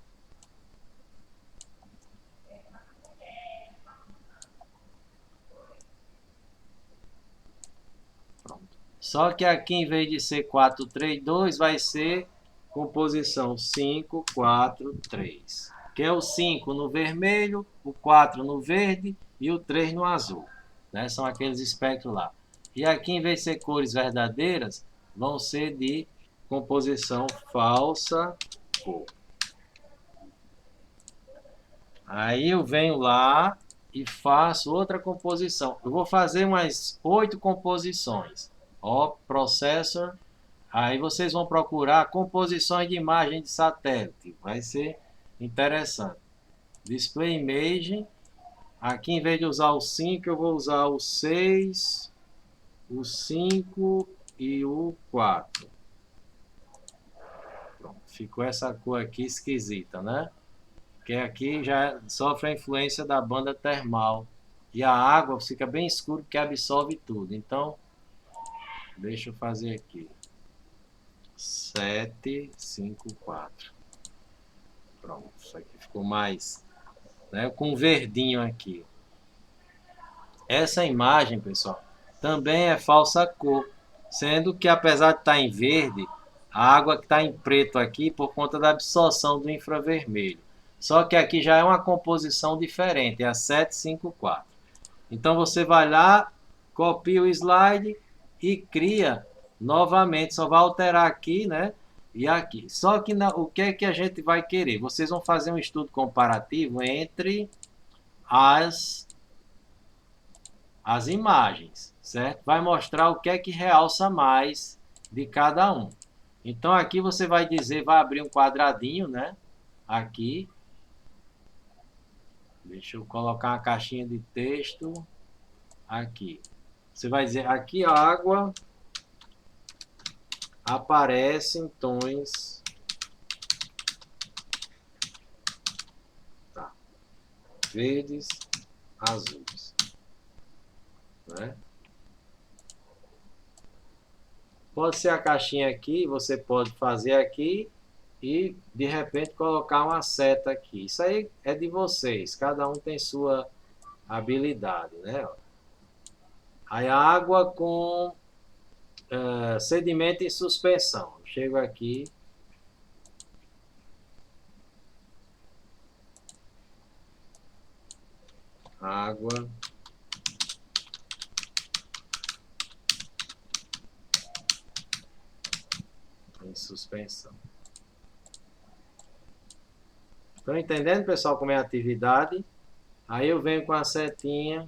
Pronto. Só que aqui, em vez de ser 432, vai ser composição 5, 4, 3. Que é o 5 no vermelho, o 4 no verde e o 3 no azul. né? São aqueles espectros lá. E aqui, em vez de ser cores verdadeiras, vão ser de composição falsa cor. Aí eu venho lá e faço outra composição. Eu vou fazer umas 8 composições. Ó, Processor. Aí vocês vão procurar composições de imagem de satélite. Vai ser interessante. Display Image. Aqui, em vez de usar o 5, eu vou usar o 6, o 5 e o 4. Pronto, ficou essa cor aqui esquisita, né? Porque aqui já sofre a influência da banda termal. E a água fica bem escura porque absorve tudo. Então, deixa eu fazer aqui. 7, 5, 4. Pronto, isso aqui ficou mais, né, com verdinho aqui. Essa imagem, pessoal, também é falsa cor, sendo que apesar de estar em verde, a água que está em preto aqui por conta da absorção do infravermelho. Só que aqui já é uma composição diferente, é a 754. Então você vai lá, copia o slide e cria novamente, só vai alterar aqui, né? E aqui. Só que o que é que a gente vai querer? Vocês vão fazer um estudo comparativo entre as imagens, certo? Vai mostrar o que é que realça mais de cada um. Então aqui você vai dizer, vai abrir um quadradinho, né? Aqui. Deixa eu colocar uma caixinha de texto aqui. Você vai dizer, aqui a água aparece em tons, tá, verdes, azuis, né? Pode ser a caixinha aqui, você pode fazer aqui e de repente colocar uma seta aqui. Isso aí é de vocês, cada um tem sua habilidade, né? Aí a água com sedimento em suspensão. Chego aqui. Água em suspensão. Estão entendendo, pessoal, como é a atividade? Aí eu venho com a setinha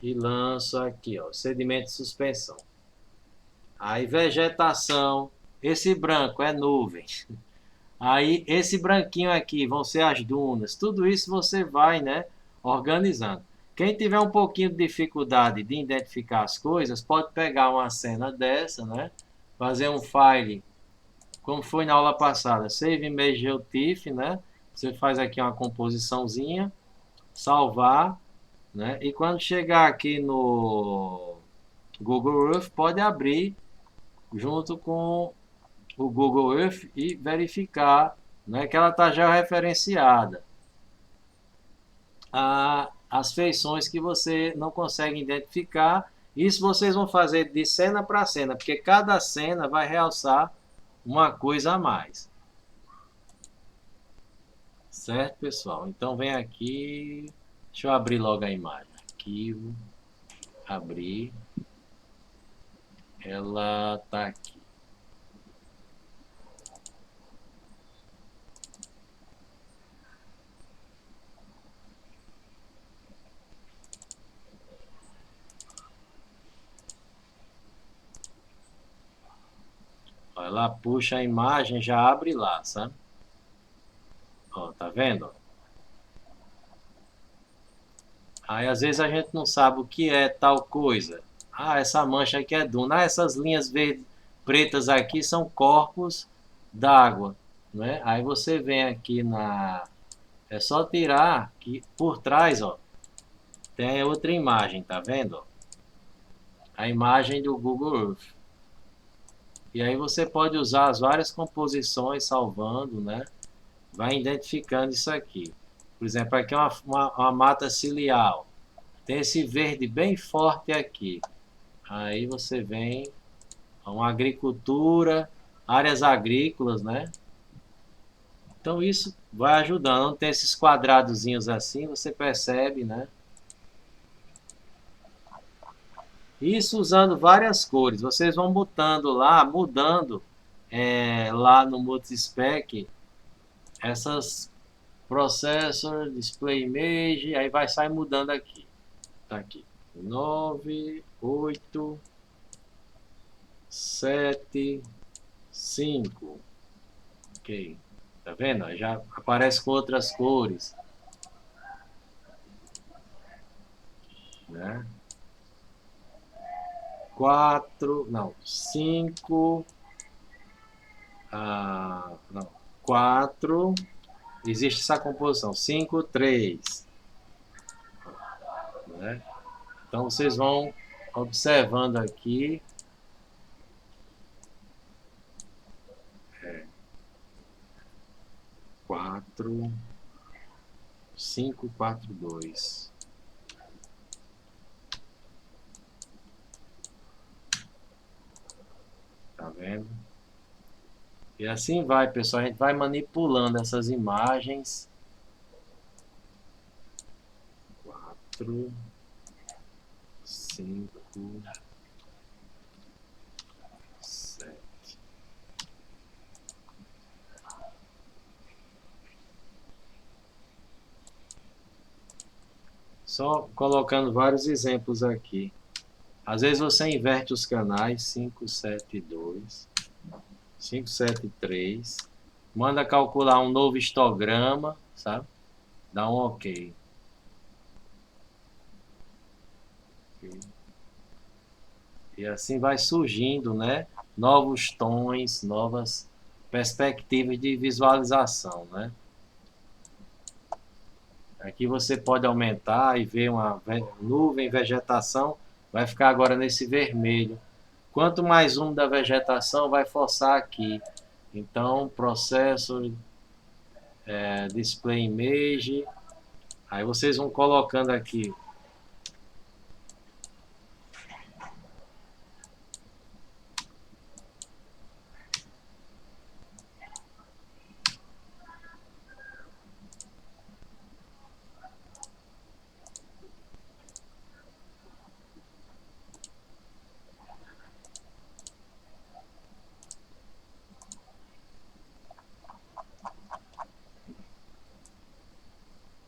e lanço aqui, ó, sedimento de suspensão. Aí vegetação, esse branco é nuvem. Aí esse branquinho aqui vão ser as dunas. Tudo isso você vai, né, organizando. Quem tiver um pouquinho de dificuldade de identificar as coisas, pode pegar uma cena dessa, né, fazer um file, como foi na aula passada, Save Image GeoTIFF, né? Você faz aqui uma composiçãozinha, salvar, né? E quando chegar aqui no Google Earth, pode abrir junto com o Google Earth e verificar, né, que ela está já referenciada as feições que você não consegue identificar. Isso vocês vão fazer de cena para cena, porque cada cena vai realçar uma coisa a mais. Certo, pessoal? Então vem aqui, deixa eu abrir logo a imagem. Arquivo, abrir. Ela está aqui. Ela puxa a imagem, já abre lá, sabe? Ó, tá vendo? Aí às vezes a gente não sabe o que é tal coisa. Ah, essa mancha aqui é duna. Ah, essas linhas verdes, pretas aqui são corpos d'água, né? Aí você vem aqui na... É só tirar que por trás, ó, tem outra imagem, tá vendo? A imagem do Google Earth. E aí você pode usar as várias composições salvando, né? Vai identificando isso aqui. Por exemplo, aqui é uma mata ciliar. Tem esse verde bem forte aqui. Aí você vem a uma agricultura, áreas agrícolas, né? Então isso vai ajudando. Não tem esses quadradozinhos assim, você percebe, né? Isso usando várias cores. Vocês vão botando lá, mudando lá no Multispec essas processor, display image, aí vai sair mudando aqui. Tá aqui. 9, 8, 7, 5. Ok. Tá vendo? Já aparece com outras cores. Né? 4, não, 5, não, 4, existe essa composição, 5, 3. Né? Então vocês vão observando aqui. 4, 5, 4, 2. Tá vendo? E assim vai, pessoal. A gente vai manipulando essas imagens. 4, 5, 7. Só colocando vários exemplos aqui. Às vezes você inverte os canais 5, 7, 2, 5, 7, 3. Manda calcular um novo histograma, sabe? Dá um OK. E assim vai surgindo, né? Novos tons, novas perspectivas de visualização, né? Aqui você pode aumentar e ver uma nuvem, vegetação, vai ficar agora nesse vermelho. Quanto mais úmida a vegetação, vai forçar aqui. Então, processo, display image, aí vocês vão colocando aqui.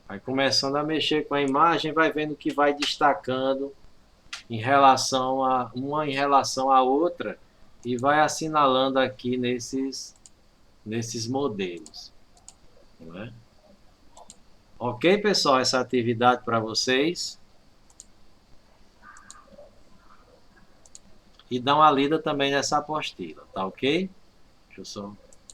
Vai começando a mexer com a imagem, vai vendo que vai destacando em relação a uma em relação à outra e vai assinalando aqui nesses modelos. Não é? Ok, pessoal, essa atividade para vocês. E dá uma lida também nessa apostila, tá ok? Deixa eu só